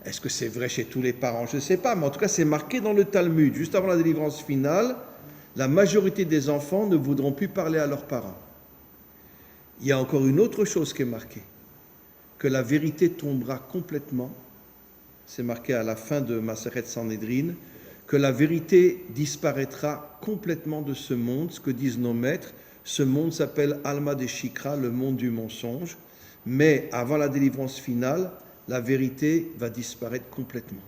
Est-ce que c'est vrai chez tous les parents? Je ne sais pas, mais en tout cas, c'est marqué dans le Talmud. Juste avant la délivrance finale, la majorité des enfants ne voudront plus parler à leurs parents. Il y a encore une autre chose qui est marquée, que la vérité tombera complètement. C'est marqué à la fin de Maseret Sanhedrin, que la vérité disparaîtra complètement de ce monde, ce que disent nos maîtres. Ce monde s'appelle Alma de Shikra, le monde du mensonge. Mais avant la délivrance finale, la vérité va disparaître complètement.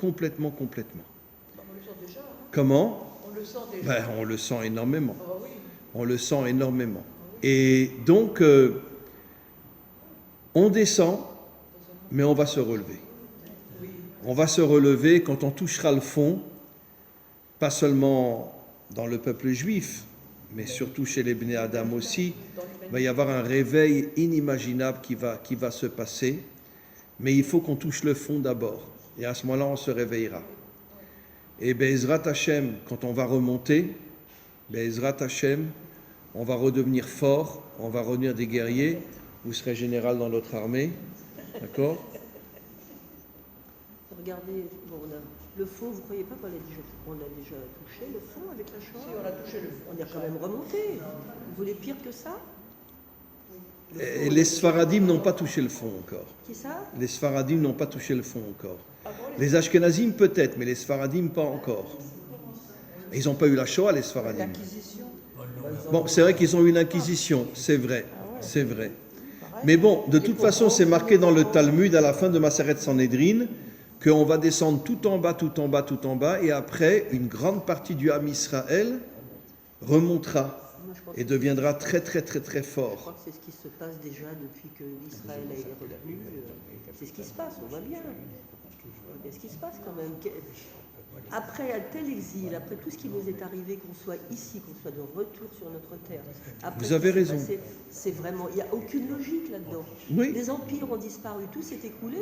Complètement. On le sent déjà. Comment? On le sent déjà. On le sent énormément. Ah oui. On le sent énormément. Et donc, on descend, mais on va se relever. On va se relever quand on touchera le fond, pas seulement dans le peuple juif, mais surtout chez les Bnei Adam aussi. Il va y avoir un réveil inimaginable qui va se passer. Mais il faut qu'on touche le fond d'abord. Et à ce moment-là, on se réveillera. Et Be'ezrat Hashem, quand on va remonter, Be'ezrat Hashem, on va redevenir fort, on va redevenir des guerriers. Vous serez général dans notre armée. D'accord? Regardez, bon, le fond, vous ne croyez pas qu'on a déjà touché le fond avec la Shoah? Si, on a touché le fond. On est quand même remonté. Vous voulez pire que ça? Et les Sfaradim n'ont pas touché le fond encore. Qui ça? Les Sfaradim n'ont pas touché le fond encore. Les Ashkenazim peut-être, mais les Sfaradim pas encore. Et ils n'ont pas eu la Shoah, les Sfaradim. Bon, c'est vrai qu'ils ont eu l'inquisition, c'est vrai, c'est vrai. Mais bon, de toute façon, c'est marqué dans le Talmud à la fin de Maseret Sanhedrin qu'on va descendre tout en bas, et après, une grande partie du Ham Israël remontera et deviendra très fort. Je crois que c'est ce qui se passe déjà depuis que l'Israël est revenu. C'est ce qui se passe, on voit bien. C'est ce qui se passe quand même. Après un tel exil, après tout ce qui nous est arrivé, qu'on soit ici, qu'on soit de retour sur notre terre, après vous avez raison. C'est vraiment, il n'y a aucune logique là-dedans. Oui. Les empires ont disparu, tout s'est écoulé,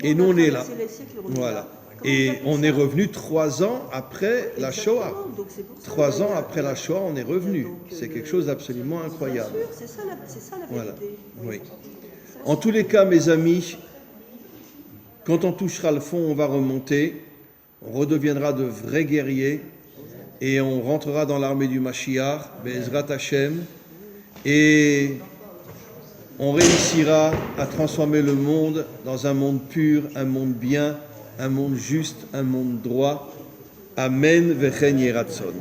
Et nous, on est là. Les siècles, on est Voilà. là. Et on est ça revenu 3 ans après la Shoah. Exactement, donc c'est pour ça 3 ans que- après la Shoah, on est revenu. Donc, C'est quelque chose d'absolument Bien incroyable. sûr, c'est ça la Voilà. vérité. Oui. En tous les cas, mes amis, quand on touchera le fond, on va remonter, on redeviendra de vrais guerriers et on rentrera dans l'armée du Mashiach, Be'ezrat Hashem, et on réussira à transformer le monde dans un monde pur, un monde bien, un monde juste, un monde droit. Amen, Vechen Yeratzon.